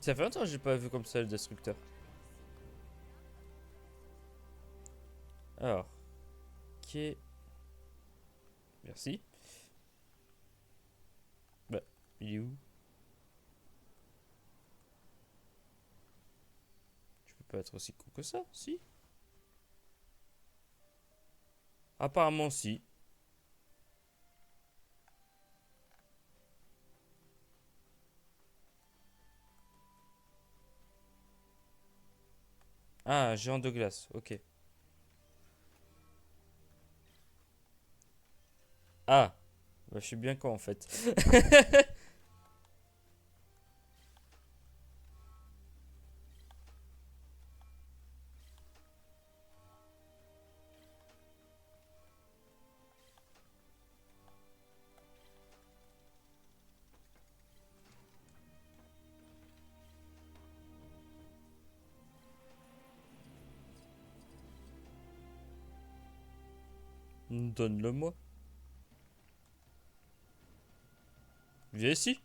Ça fait longtemps que j'ai pas vu comme ça le destructeur. Alors, qui est. Merci. Bah, il est où? Je peux pas être aussi con que ça, si? Apparemment, si. Ah, géant de glace, ok. Ah, bah, je suis bien con en fait. Donne-le-moi. Viens ici.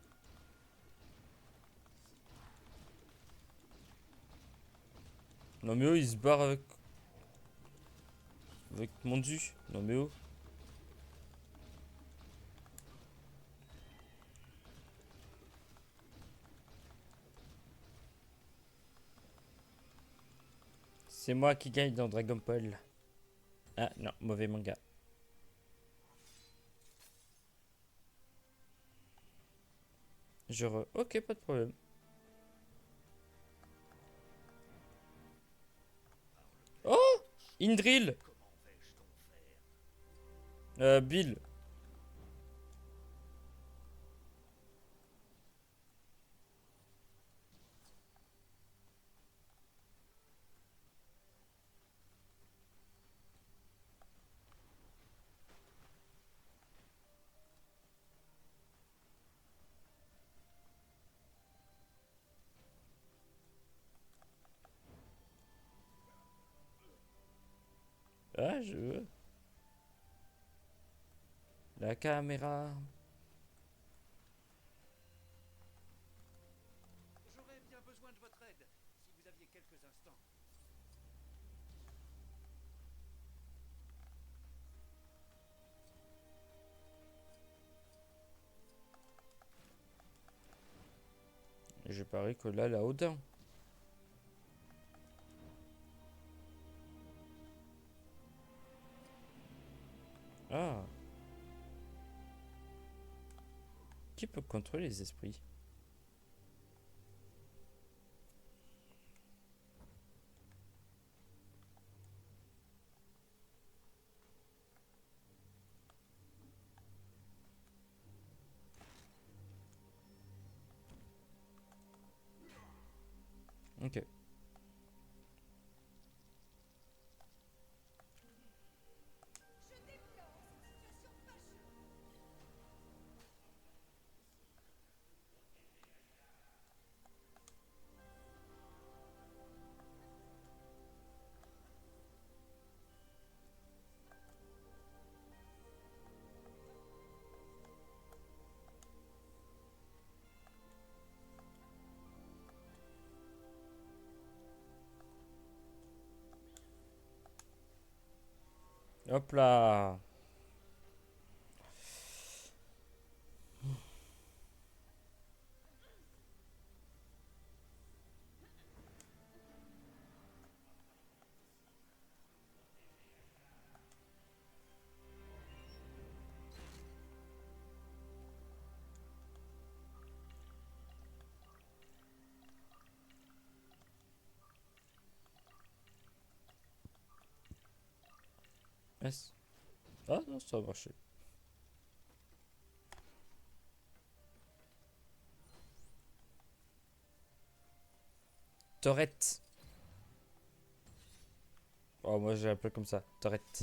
Non mais oh, il se barre avec mon dû. Non mais oh. C'est moi qui gagne dans Dragon Ball. Ah non, mauvais manga. Ok, pas de problème. Oh, Indril. Comment vais-je donc faire? Bill. Ah, je veux. La caméra. J'aurais bien besoin de votre aide, si vous aviez quelques instants. Je parie que là, la Odin. Ah. Qui peut contrôler les esprits? Ok. Je déplore cette situation fâcheuse. Hop là. Est-ce- Ah non, ça a marché. Torette. Oh, moi j'ai appelé comme ça. Torette.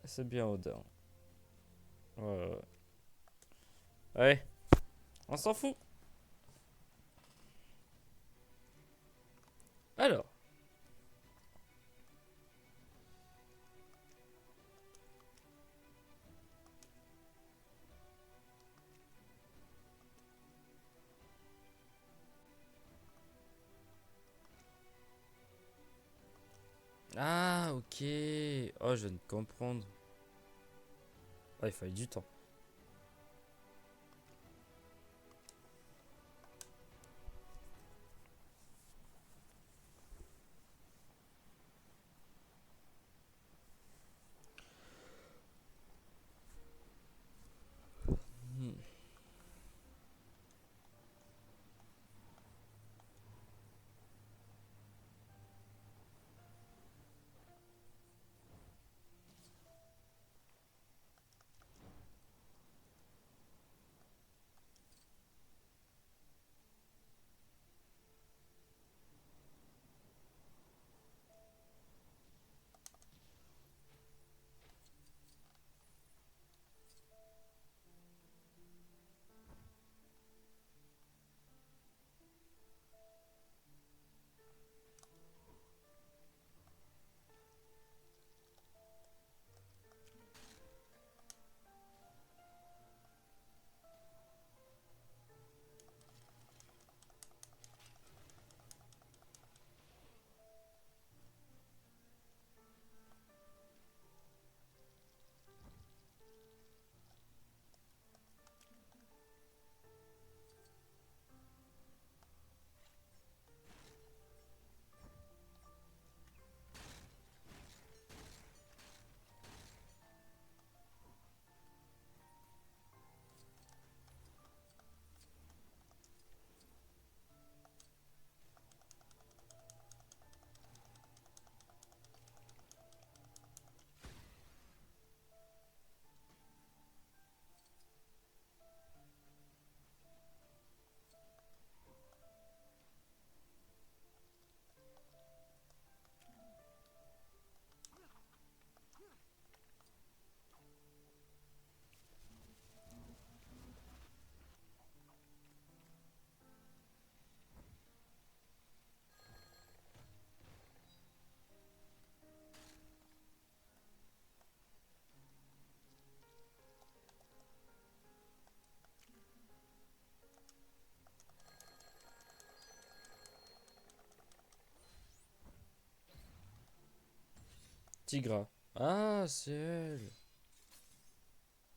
C'est bien Odin. Ouais, ouais. Allez, on s'en fout. Alors. Ah, ok. Oh, je viens de comprendre. Ah, il fallait du temps. Hmm. Tigra. Ah, c'est elle.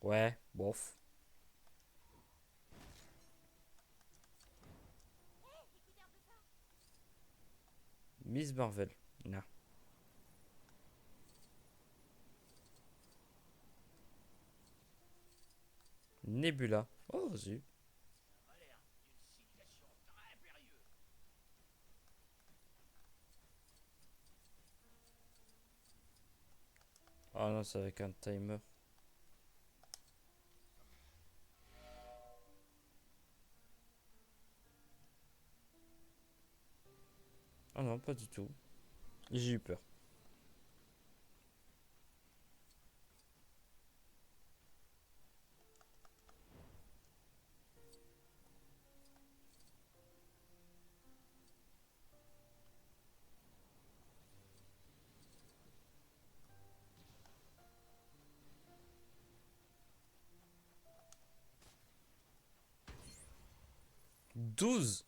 Ouais, bof. Miss Marvel. Non. Nebula. Oh, vas-y. Ça a l'air d'une situation très périlleuse. Ah non, c'est avec un timer. Ah non, pas du tout. J'ai eu peur. Douze.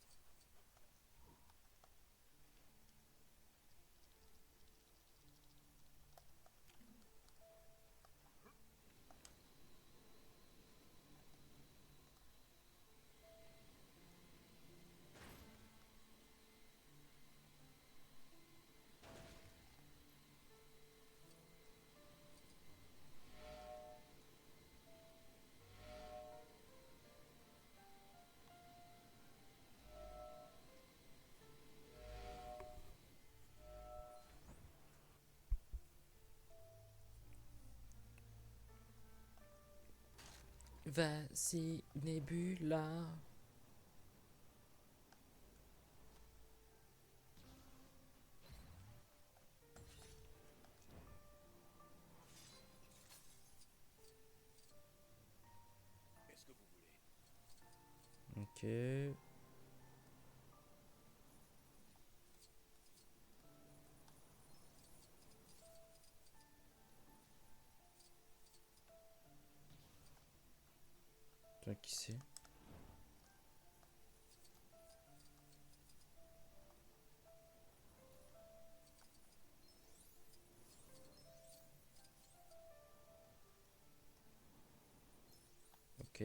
Vas-y, Nebula. Qu'est-ce que vous voulez? Ok. Toi, qui c'est? Ok.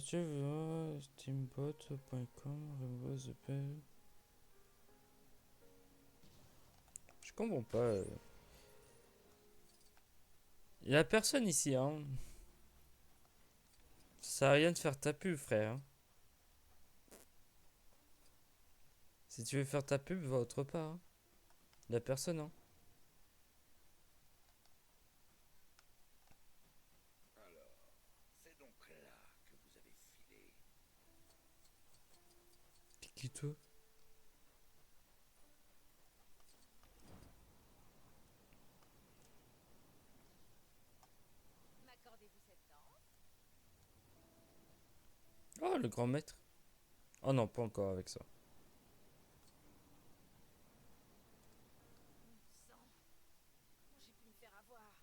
Tu vois, steambot.com, Rainbow the Pen. Je comprends pas. Il y a personne ici, hein. Ça sert à rien de faire ta pub, frère, hein. Si tu veux faire ta pub, va autre part, hein. Il y a personne, hein. Alors, c'est donc là que vous avez filé. T'es qui, toi? M'accordez-vous cette danse? Oh, le grand maître. Oh non, pas encore avec ça. Bon sang, comment j'ai pu me faire avoir?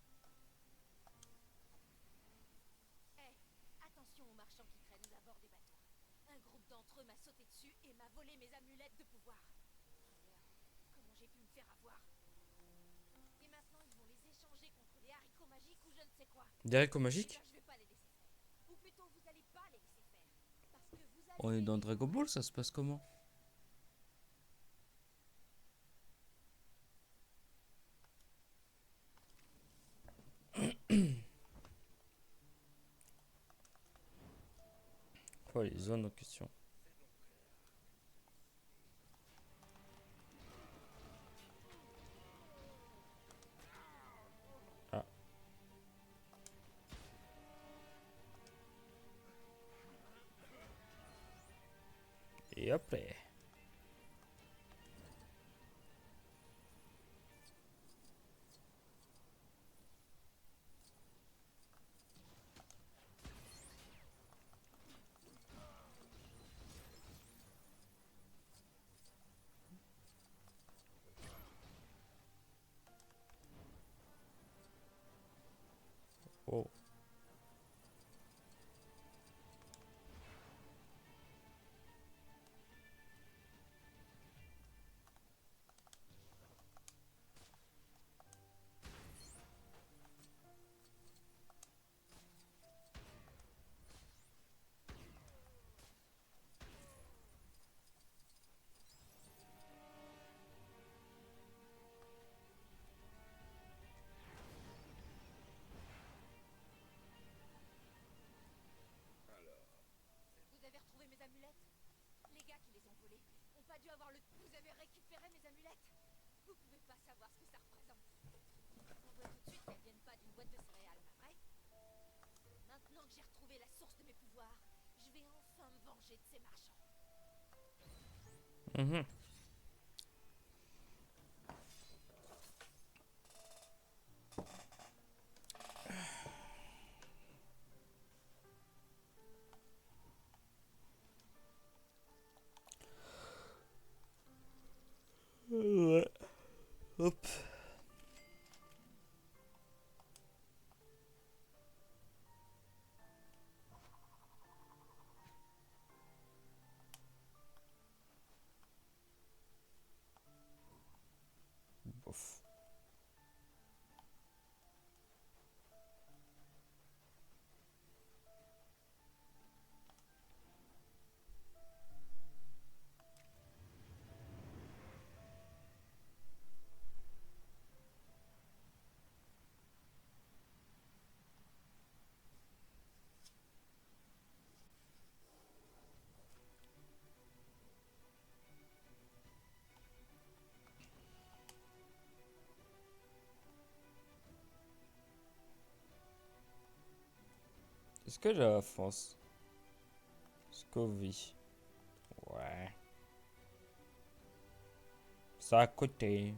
Hé, attention aux marchands qui traînent à bord des bateaux. Un groupe d'entre eux m'a sauté dessus et m'a volé mes amulettes de pouvoir. Merde, comment j'ai pu me faire avoir? Et maintenant ils vont les échanger contre des haricots magiques ou je ne sais quoi. Des haricots Eh magiques? ben, je vais pas les laisser faire. Ou plutôt vous allez pas les laisser faire. Parce que vous On allez est dans payer Dragon pour Ball, ça se passe comment? Oh, les zones en question. Ah. Et hop là. gars qui les ont volés ont pas dû avoir le... Vous avez récupéré mes amulettes? Vous pouvez pas savoir ce que ça représente. On voit tout de suite qu'elles viennent pas d'une boîte de céréales, pas vrai? Maintenant que j'ai retrouvé la source de mes pouvoirs, je vais enfin me venger de ces marchands. Mhm. Ouais. Hop. Bof. Est-ce que j'ai la France? Scovie. Ouais. Ça à côté.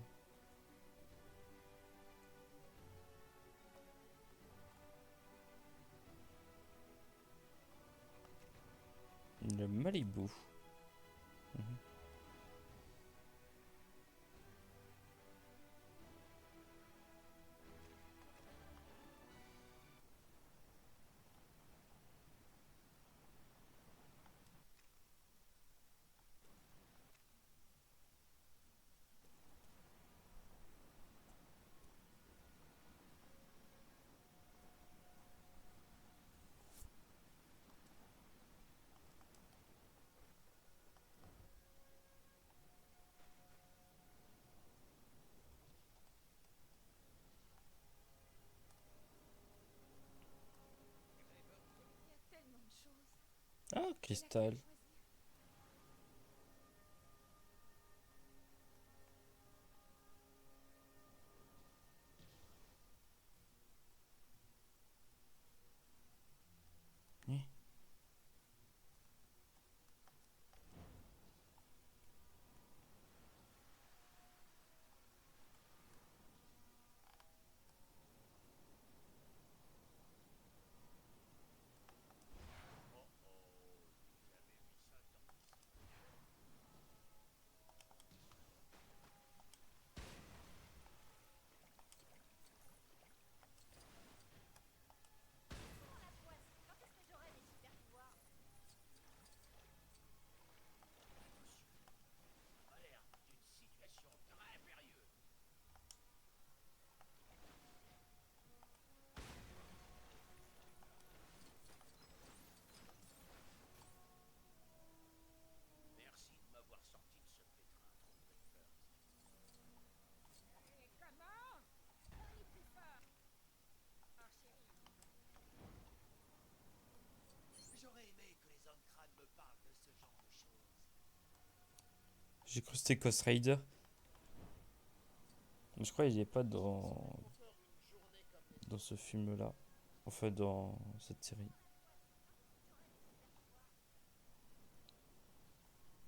Le Malibu. Mhm. Il y a tellement de choses. Ah, Et laquelle cristal. choisir? Eh. Comment la poisse? Quand est-ce que j'aurai des super pouvoirs? A l'air d'une situation très périlleuse. Merci de m'avoir sorti de ce pétrin, Trollbreaker. Et comment? Parlez plus fort. Oh, chérie. J'aurais aimé que les hommes crânes me parlent de ce genre de choses. J'ai cru que c'était Ghost Rider. Mais je crois qu'il est pas Encore une journée comme les dans ce film-là. Enfin, dans cette série.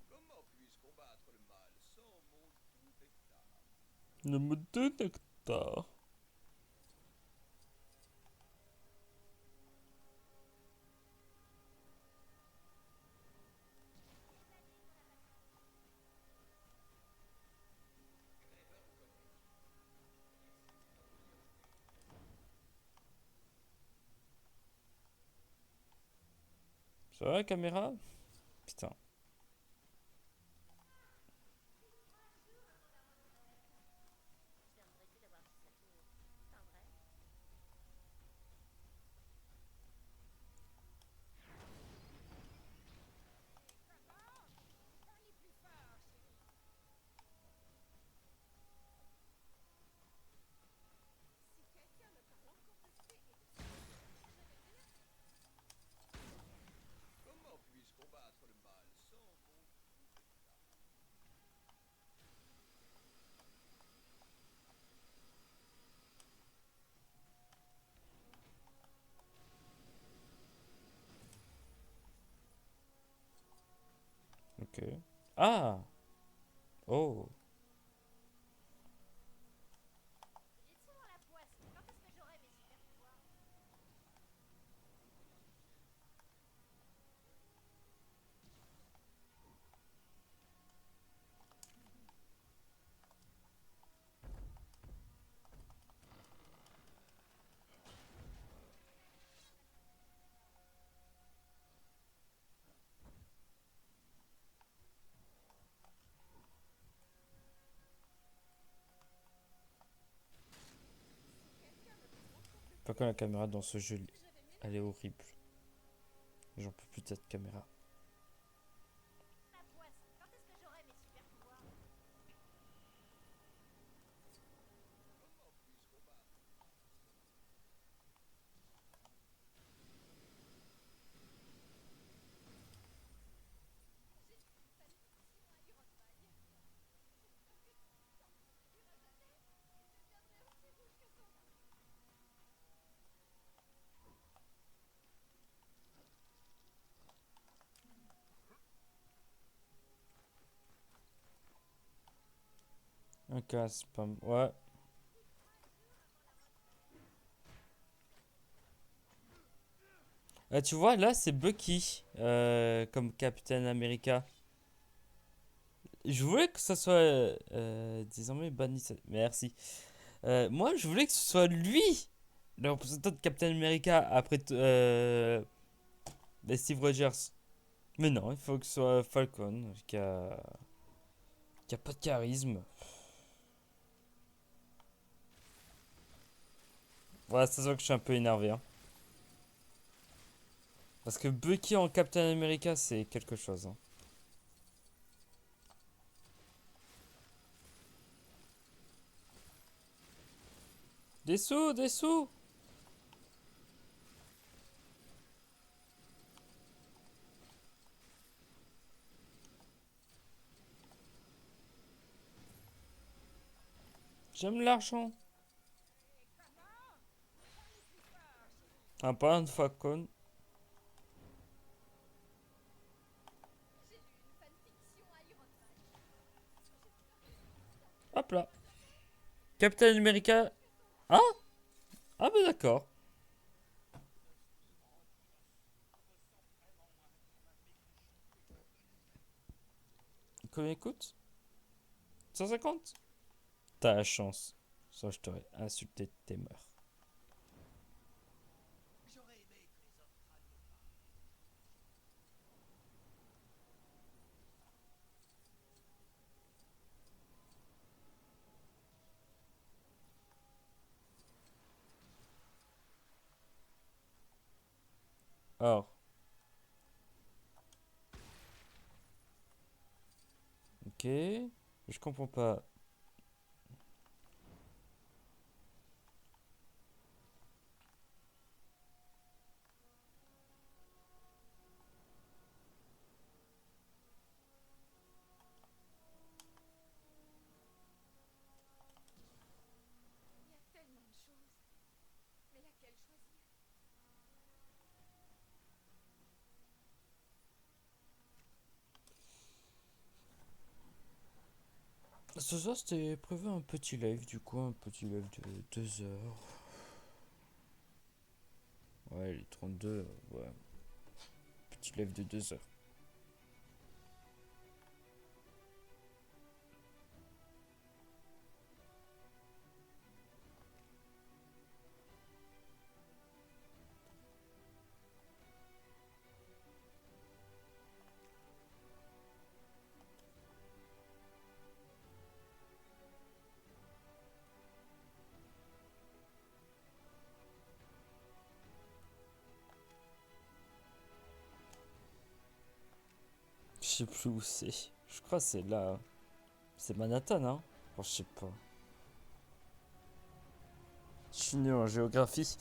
Comment puis-je combattre le mal sans mon doux nectar? Le mode de nectar. Ça va la caméra? Putain. Je viens de vérifier d'avoir dit ça tout. Pas vrai? Comment? Parlez plus fort, chérie. Si quelqu'un me parle encore de C et de C, je vais dire... Comment puis-je combattre le mal Ok. Ah! Oh! Ils sont dans la poisse. Quand est-ce que j'aurai mes super pouvoirs? Pas que la caméra dans ce jeu, elle est horrible. J'en peux plus de cette caméra. La poisse. Quand est-ce que j'aurai mes super pouvoirs? Un casse, spam. Ouais. Tu vois, là, c'est Bucky comme Captain America. Je voulais que ce soit désormais banni. Merci. Moi, je voulais que ce soit lui, le représentant de Captain America après Steve Rogers. Mais non, il faut que ce soit Falcon qui a pas de charisme. Voilà, c'est ça que je suis un peu énervé. Hein. Parce que Bucky en Captain America, c'est quelque chose. Hein. Des sous, des sous! J'aime l'argent. Un pas de Falcon. Hop là. Captain America. Ah? Ah bah d'accord. Combien coûte? 150? T'as la chance. Soit je t'aurais insulté de tes mœurs. J'aurais aimé que les autres râlent pas. Or. Ok. Je comprends pas. Il y a tellement de choses. Mais laquelle choisir? Ce soir, c'était prévu un petit live, du coup, un petit live de 2 heures. Ouais, les 32, ouais. Petit live de 2 heures. Je sais plus où c'est. Je crois que c'est là. Hein. C'est Manhattan, hein? Enfin, je sais pas. Je suis nul en géographie.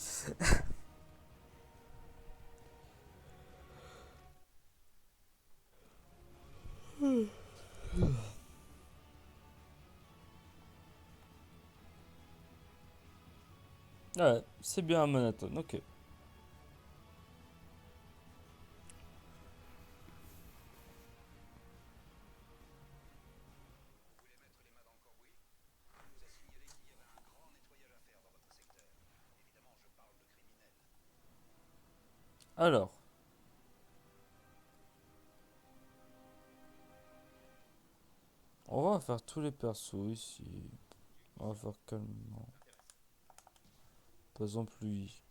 Ouais, c'est bien à Manhattan, ok. Alors. On va faire tous les persos ici. On va faire calmement. Par exemple lui.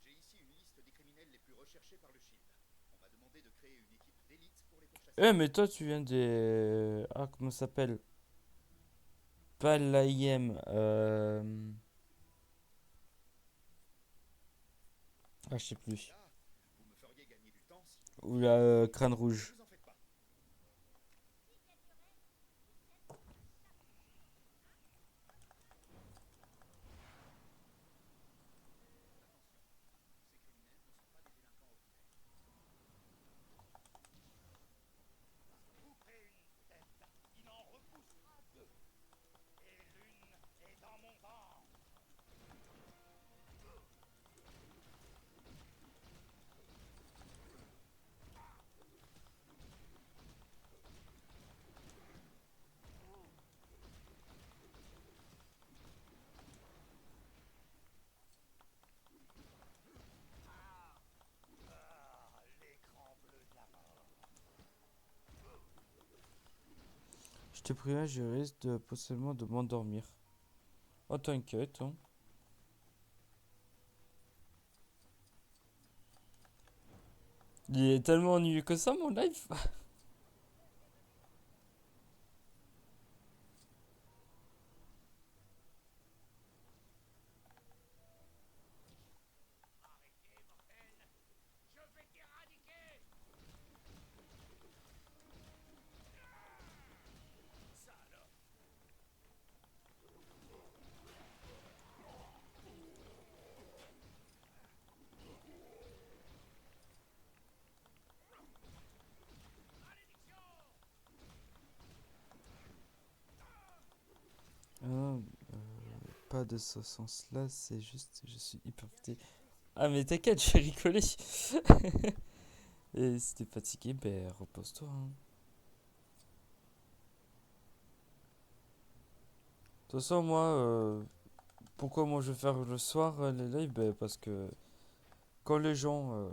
J'ai ici une liste des criminels les plus recherchés par le Shield. On m'a demandé de créer une équipe d'élite pour les pourchasser. Eh mais toi tu viens des... Ah comment ça s'appelle? Pas l'AIM. Ah je sais plus. Là, vous me feriez gagner du temps si Ou la crâne rouge. vous en faites pas. Je te préviens, je risque de possiblement de m'endormir. Oh t'inquiète. Hein. Il est tellement ennuyeux que ça mon live. Je vais t'éradiquer. Ça alors. Ah, pas de ce sens-là, c'est juste, je suis hyper fatigué. Ah mais t'inquiète, j'ai rigolé. Et si t'es fatigué, ben repose-toi. Hein. De toute façon, moi, pourquoi moi je vais faire le soir les lives? Ben, parce que quand les gens,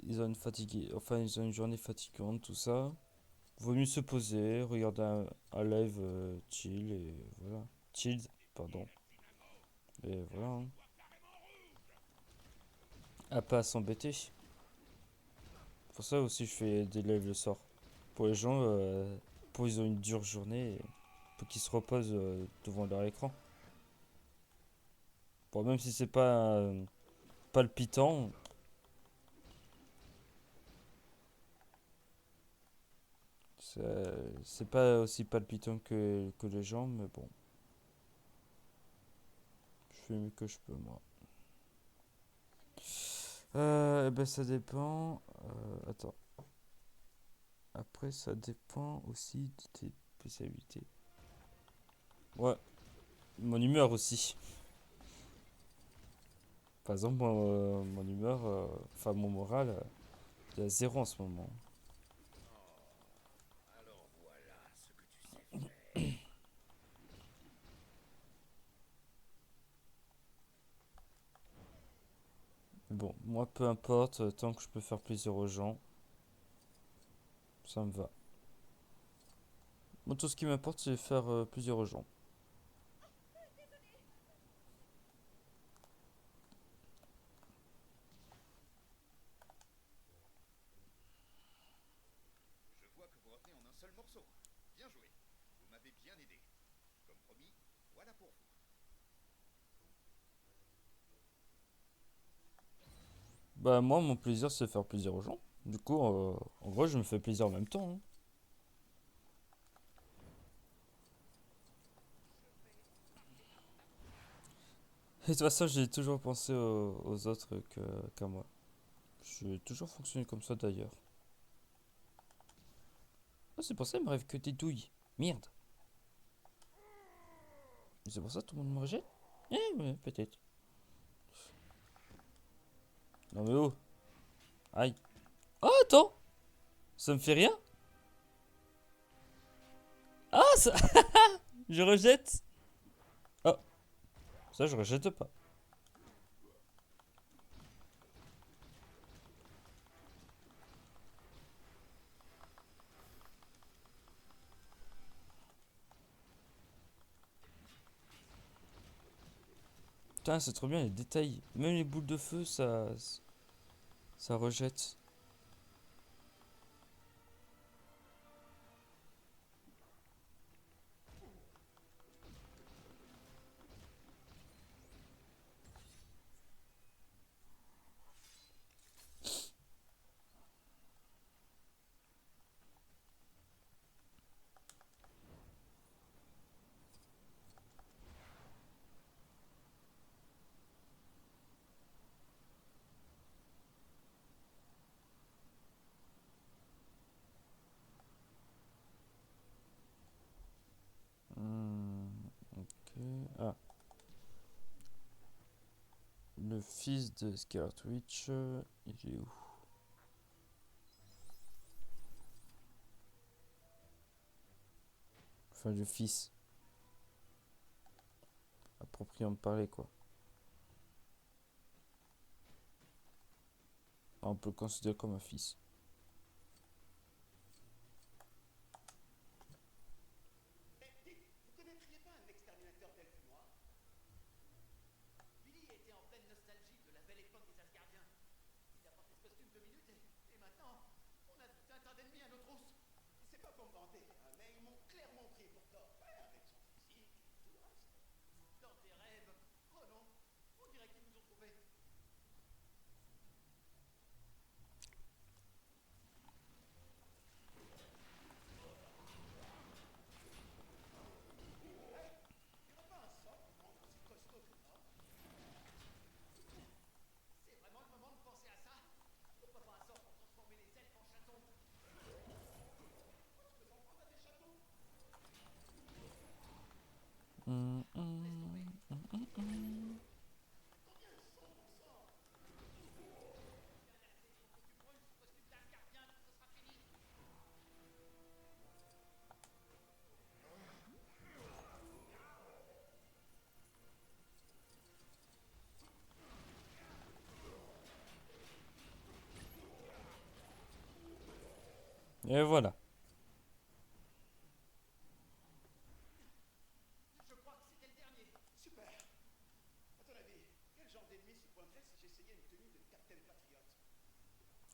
ils ont une fatigue, enfin ils ont une journée fatigante, tout ça, vaut mieux se poser, regarder un live chill et voilà. Chill, pardon. Et voilà. Hein. À pas s'embêter. Pour ça aussi, je fais des lives le soir. Pour les gens, pour ils ont une dure journée, pour qu'ils se reposent devant leur écran. Bon, même si c'est pas palpitant, c'est pas aussi palpitant que les gens, mais bon, je fais mieux que je peux, moi. Eh ben, ça dépend. Attends. Après, ça dépend aussi de tes spécialités. Ouais, mon humeur aussi. Par exemple, moi, mon humeur, enfin mon moral, il est à zéro en ce moment. Alors voilà ce que tu sais faire. Bon, moi, peu importe, tant que je peux faire plaisir aux gens, ça me va. Moi, tout ce qui m'importe, c'est faire plaisir aux gens. Je vois que vous retenez en un seul morceau. Bien joué. Vous m'avez bien aidé. Comme promis, voilà pour vous. Bah, moi, mon plaisir, c'est faire plaisir aux gens. Du coup, en gros, je me fais plaisir en même temps. Hein. Et de toute façon, j'ai toujours pensé aux autres qu'à moi. J'ai toujours fonctionné comme ça d'ailleurs. Ah, c'est pour ça qu'il me rêve que des douilles. Merde. C'est pour ça que tout le monde me rejette. Eh ouais, peut-être. Non mais oh. Aïe. Oh, attends. Ça me fait rien. Ah, ça... je rejette. Oh, ça, je rejette pas. Putain, c'est trop bien les détails. Même les boules de feu, ça rejette. Ok. Ah. Le fils de Scarlet Witch, il est où? Enfin, le fils. À proprement parler, quoi. On peut le considérer comme un fils. Dites, vous connaîtriez pas un exterminateur d'elfes noirs? Billy était en pleine nostalgie de la belle époque des Asgardiens. Il a porté ce costume 2 minutes et maintenant, on a tout un tas d'ennemis à nos trousses. C'est pas pour me vanter, hein, mais ils m'ont clairement pris pour tort. Ouais, avec son physique et tout le reste. Dans tes rêves. Oh non, on dirait qu'ils nous ont trouvés. Il y aurait pas un sort pour rendre aussi costaud que moi? C'est vraiment le moment de penser à ça. Pourquoi pas un sort pour transformer les elfes en chatons? Tu peux t'en prendre à des chatons? Hum, Laisse tomber. hum, hum, hum, hum. Combien ils sont, bon sang? Dernière saison que tu brûles ce costume d'Asgardien, tout ce sera fini. Et voilà. Je crois que c'était le dernier. Super. À ton avis, quel genre d'ennemi s'y pointerait si j'essayais une tenue de Captain Patriot?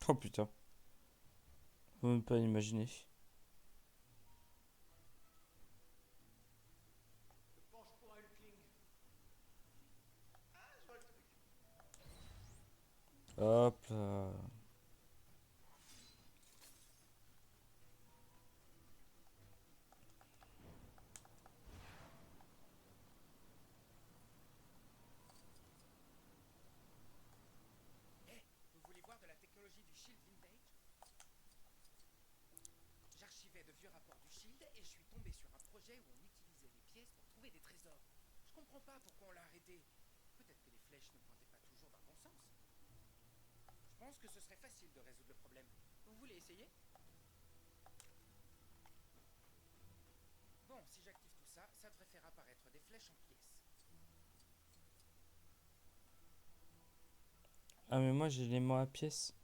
Oh putain. Faut même pas imaginer. Je penche pour un Hulkling. Ah, je vois le truc. Hop là. Eh, vous voulez voir de la technologie du Shield Vintage? J'archivais de vieux rapports du Shield et je suis tombé sur un projet où on utilisait les pièces pour trouver des trésors. Je comprends pas pourquoi on l'a arrêté. Peut-être que les flèches ne pointaient pas toujours dans le bon sens. Je pense que ce serait facile de résoudre le problème. Vous voulez essayer? Bon, si j'active tout ça, ça devrait faire apparaître des flèches en pièces. Ah mais moi j'ai les mots à pièces.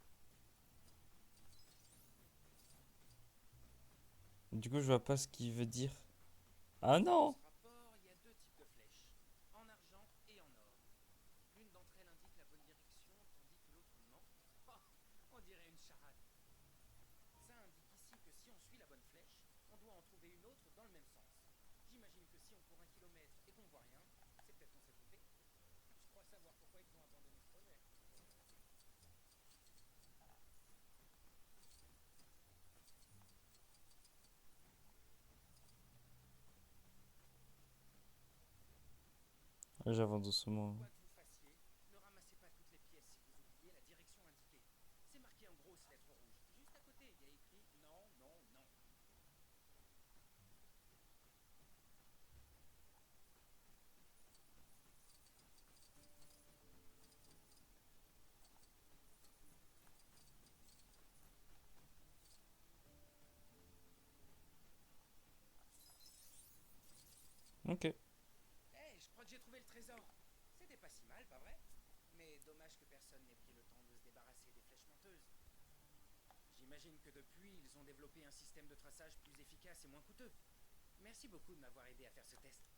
Du coup je vois pas ce qu'il veut dire. Ah Dans non! ce rapport, il y a deux types de flèches, en argent et en or. L'une d'entre elles indique la bonne direction, tandis que l'autre non. Oh, on dirait une charade. Ça indique ici que si on suit la bonne flèche, on doit en trouver une autre dans le même sens. J'imagine que si on court 1 kilomètre et qu'on voit rien, c'est peut-être qu'on s'est trompé. Je crois savoir pourquoi ils ont abandonné ce projet. J'avance doucement. Quoi que vous fassiez, ne ramassez pas toutes les pièces si vous oubliez la direction indiquée. C'est marqué en grosses lettres rouges. Juste à côté, il y a écrit non, non, non. Ok. Hey, je crois que j'ai trouvé le trésor. C'était pas si mal, pas vrai? Mais dommage que personne n'ait pris le temps de se débarrasser des flèches menteuses. J'imagine que depuis, ils ont développé un système de traçage plus efficace et moins coûteux. Merci beaucoup de m'avoir aidé à faire ce test.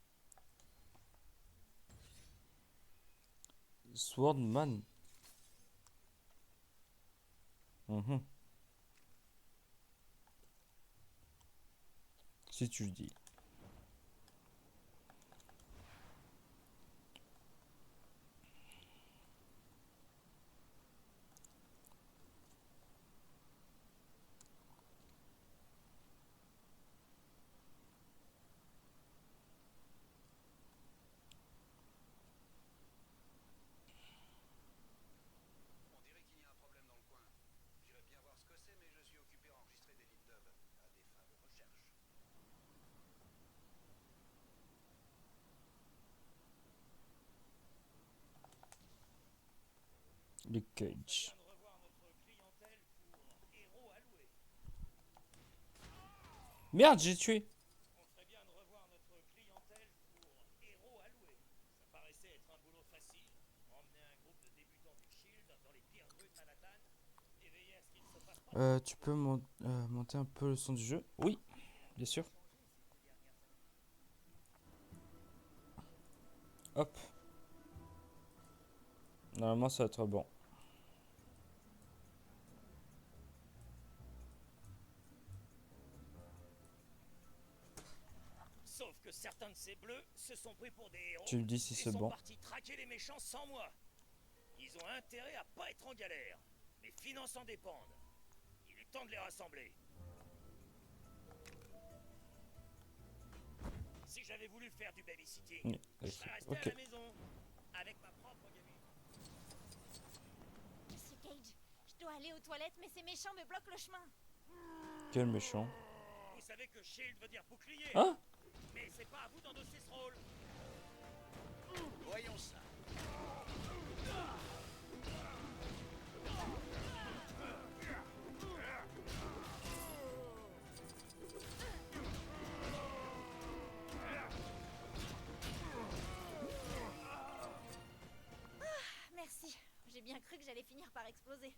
Swordman. Mhm. Si tu le dis. On dirait qu'il y a un problème dans le coin. J'irais bien voir ce que c'est, mais je suis occupé à enregistrer des lignes d'œuvre à des fins de recherche. Le Cage. de revoir notre clientèle pour héros alloués. Merde, j'ai tué. On ferait bien de revoir notre clientèle pour héros alloués. Ça paraissait être un boulot facile. Emmener un groupe de débutants du Shield dans les pires rues de Manhattan et veiller à ce qu'ils ne se fassent pas Tu peux monter un peu le son du jeu? Oui, bien sûr. Hop. Normalement, ça va être bon. Sauf que certains de ces bleus se sont pris pour des héros Tu me dis si et c'est sont bon. partis traquer les méchants sans moi. Ils ont intérêt à pas être en galère. Les finances en dépendent. Il est temps de les rassembler. Si j'avais voulu faire du babysitting, Oui, je serais resté ok. à la maison avec ma propre gamine. Monsieur Cage, je dois aller aux toilettes, mais ces méchants me bloquent le chemin. Quel méchant. Vous savez que Shield veut dire bouclier, Hein? mais c'est pas à vous d'endosser ce rôle. Voyons ça. Merci. J'ai bien cru que j'allais finir par exploser.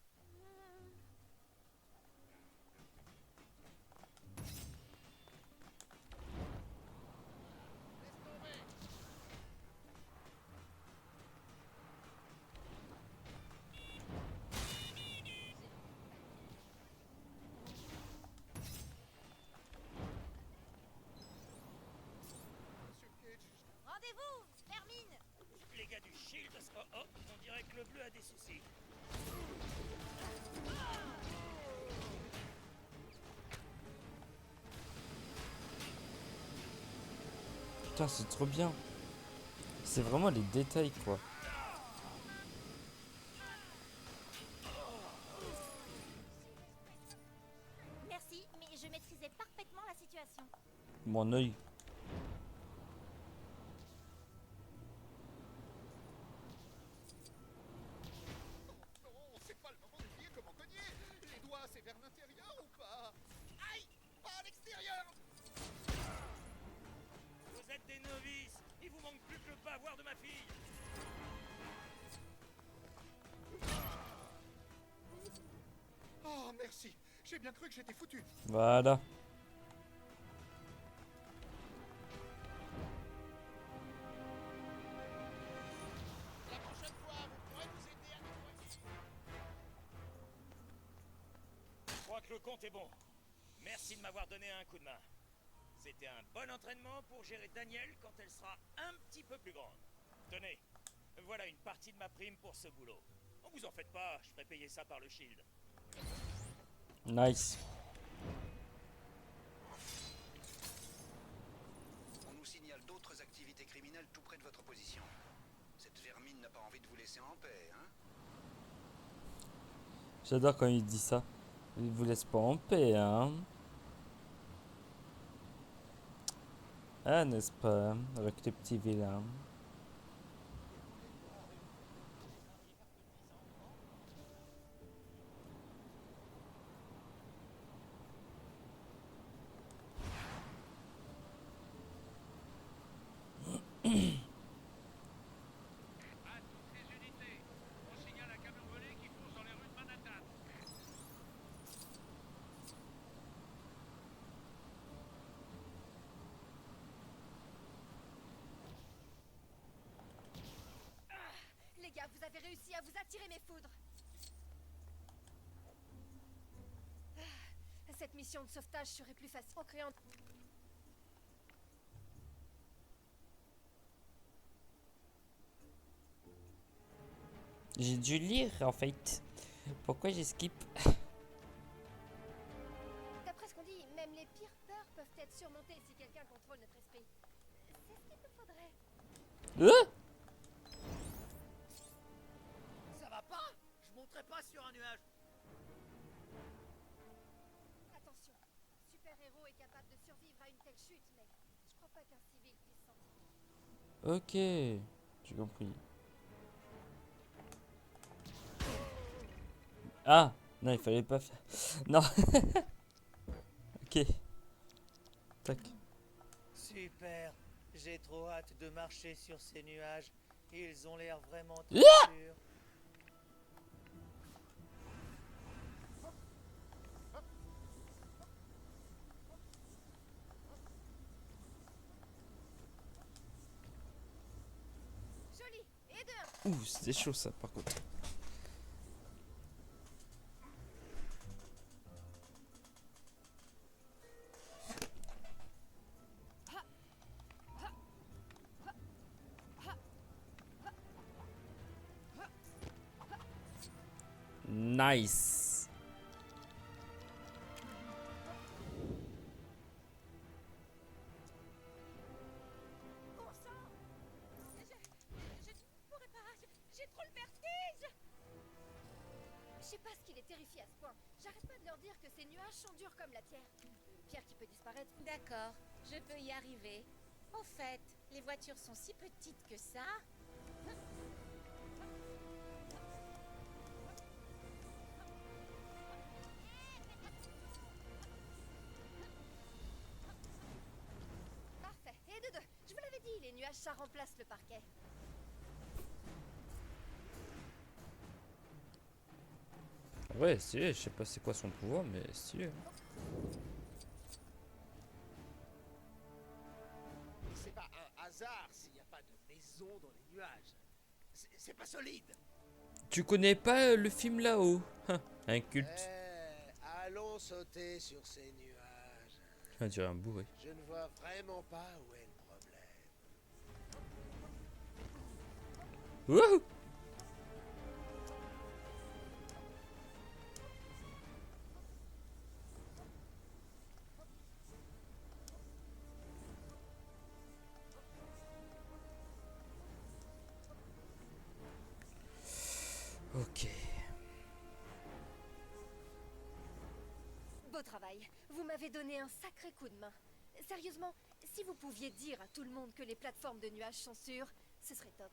Rendez-vous, termine. Les gars du Shield, oh oh, on dirait que le bleu a des soucis. Putain, c'est trop bien. C'est vraiment les détails, quoi. Merci, mais je maîtrisais parfaitement la situation. Mon œil. Non, c'est pas le moment d'oublier comment cogner. Les doigts, c'est vers l'intérieur ou pas? Aïe, pas à l'extérieur. Vous êtes des novices, il vous manque plus que le bavoir de ma fille. Oh, merci. J'ai bien cru que j'étais foutu. Voilà. La prochaine fois, vous pourrez nous aider à nettoyer. Je crois que le compte est bon. Merci de m'avoir donné un coup de main. C'était un bon entraînement pour gérer Daniel quand elle sera un petit peu plus grande. Tenez, voilà une partie de ma prime pour ce boulot. Oh, vous en faites pas, je ferai payer ça par le Shield. Nice. On nous signale d'autres activités criminelles tout près de votre position. Cette vermine n'a pas envie de vous laisser en paix, hein? J'adore quand il dit ça. Il vous laisse pas en paix, hein. Ah, n'est-ce pas? Avec les petits vilains. À toutes les unités, on signale un camion volé qui fonce dans les rues de Manhattan. avez réussi à vous attirer mes foudres. Cette mission de sauvetage serait plus facile en créant... J'ai dû lire en fait. Pourquoi j'ai skip? D'après ce qu'on dit, même les pires peurs peuvent être surmontées si quelqu'un contrôle notre esprit. C'est ce qu'il nous faudrait. Ça va pas? Je monterai pas sur un nuage. Attention, un super-héros est capable de survivre à une telle chute, mais je crois pas qu'un civil puisse s'en tirer. Ok, j'ai compris. Ah, non, il fallait pas faire. Non. Ok. Tac. Super. J'ai trop hâte de marcher sur ces nuages. Ils ont l'air vraiment très sûrs. Joli. Et deux. Ouh, c'était chaud ça par contre. Nice. Bon sang. Je ne pourrais pas. J'ai trop le vertige. Je sais pas ce qui les terrifie à ce point. J'arrête pas de leur dire que ces nuages sont durs comme la pierre. Pierre qui peut disparaître. D'accord, je peux y arriver. Au fait, les voitures sont si petites que ça. Parfait. Et de deux. Je vous l'avais dit, les nuages, ça remplace le parquet. Ouais, stylé. Je sais pas c'est quoi son pouvoir, mais stylé. C'est pas un hasard s'il n'y a pas de maison dans les nuages. C'est pas solide. Tu connais pas le film là-haut? Un culte. Allons sauter sur ces nuages. Je dirais un bourré. Je ne vois vraiment pas où est le problème. Wouhou! Ok. Beau travail. Vous m'avez donné un sacré coup de main. Sérieusement, si vous pouviez dire à tout le monde que les plateformes de nuages sont sûres, ce serait top.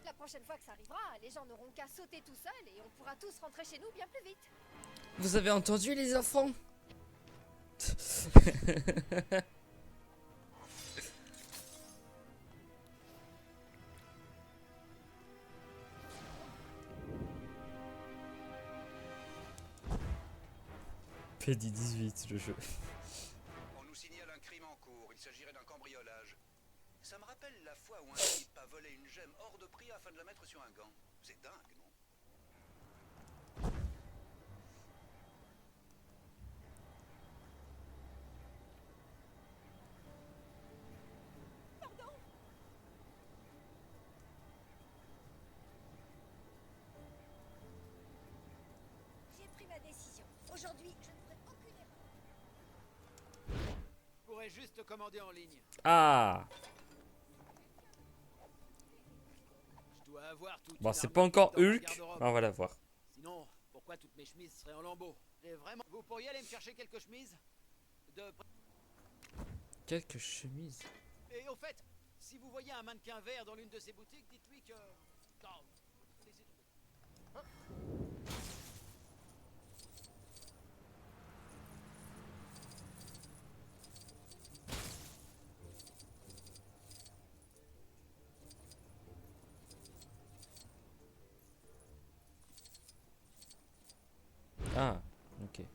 La prochaine fois que ça arrivera, les gens n'auront qu'à sauter tout seuls et on pourra tous rentrer chez nous bien plus vite. Vous avez entendu les enfants? Pédi 18 le jeu. On nous signale un crime en cours. Il s'agirait d'un cambriolage. Ça me rappelle la fois où un type a volé une gemme hors de prix afin de la mettre sur un gant. C'est dingue, non? J'ai pris ma décision. Aujourd'hui, je ne ferai aucune erreur. Je pourrais juste commander en ligne. Ah. Je dois avoir toute Bon, une c'est pas armure encore dans ma Hulk. garde-robe. On va la voir. Sinon, pourquoi toutes mes chemises seraient en lambeaux? Et vraiment, vous pourriez aller me chercher quelques chemises de... Quelques chemises. Et au fait, si vous voyez un mannequin vert dans l'une de ces boutiques, dites-lui que... Non, laissez tomber. Ah, ok.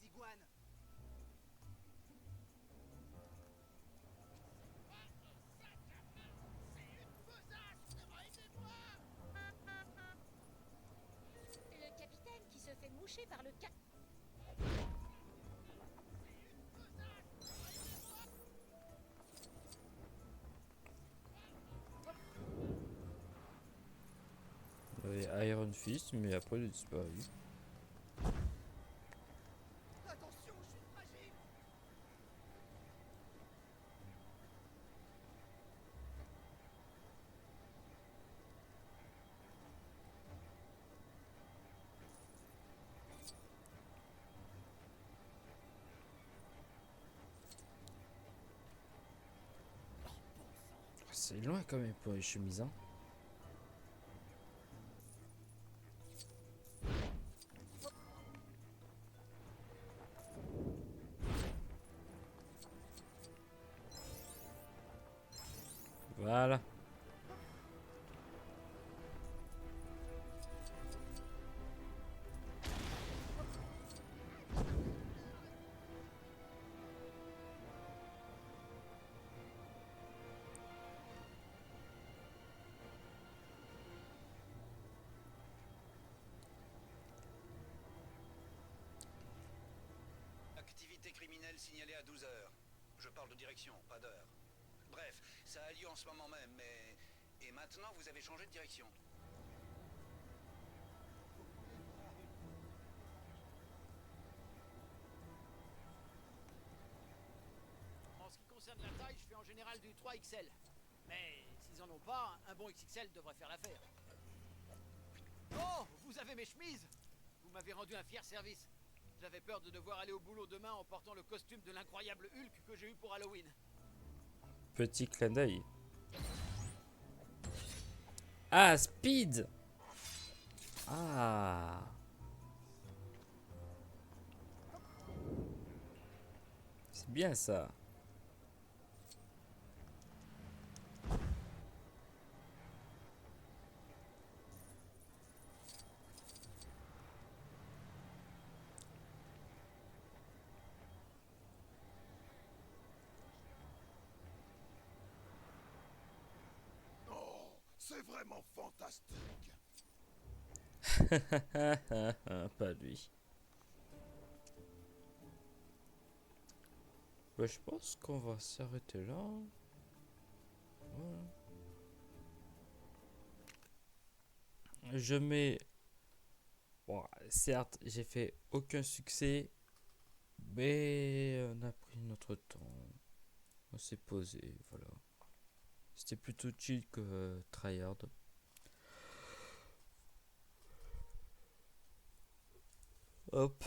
iguanes. Le capitaine qui se fait moucher par le ca... Il y avait Iron Fist, mais après il a disparu. Attention, je suis fragile. C'est loin quand même pour les chemises, hein. Voilà. Activité criminelle signalée à 12 heures. Je parle de direction, pas d'heure. Bref, ça a lieu en ce moment même, mais... Et maintenant, vous avez changé de direction. En ce qui concerne la taille, je fais en général du 3XL. Mais s'ils en ont pas, un bon XXL devrait faire l'affaire. Oh, vous avez mes chemises. Vous m'avez rendu un fier service. J'avais peur de devoir aller au boulot demain en portant le costume de l'incroyable Hulk que j'ai eu pour Halloween. Petit clin d'œil. Ah, Speed! Ah! C'est bien ça. Oh, c'est vraiment fantastique. Pas lui. Bah, je pense qu'on va s'arrêter là. Voilà. Je mets... Bon, certes, j'ai fait aucun succès, mais on a pris notre temps. On s'est posé, voilà. C'était plutôt chill que tryhard. Hop.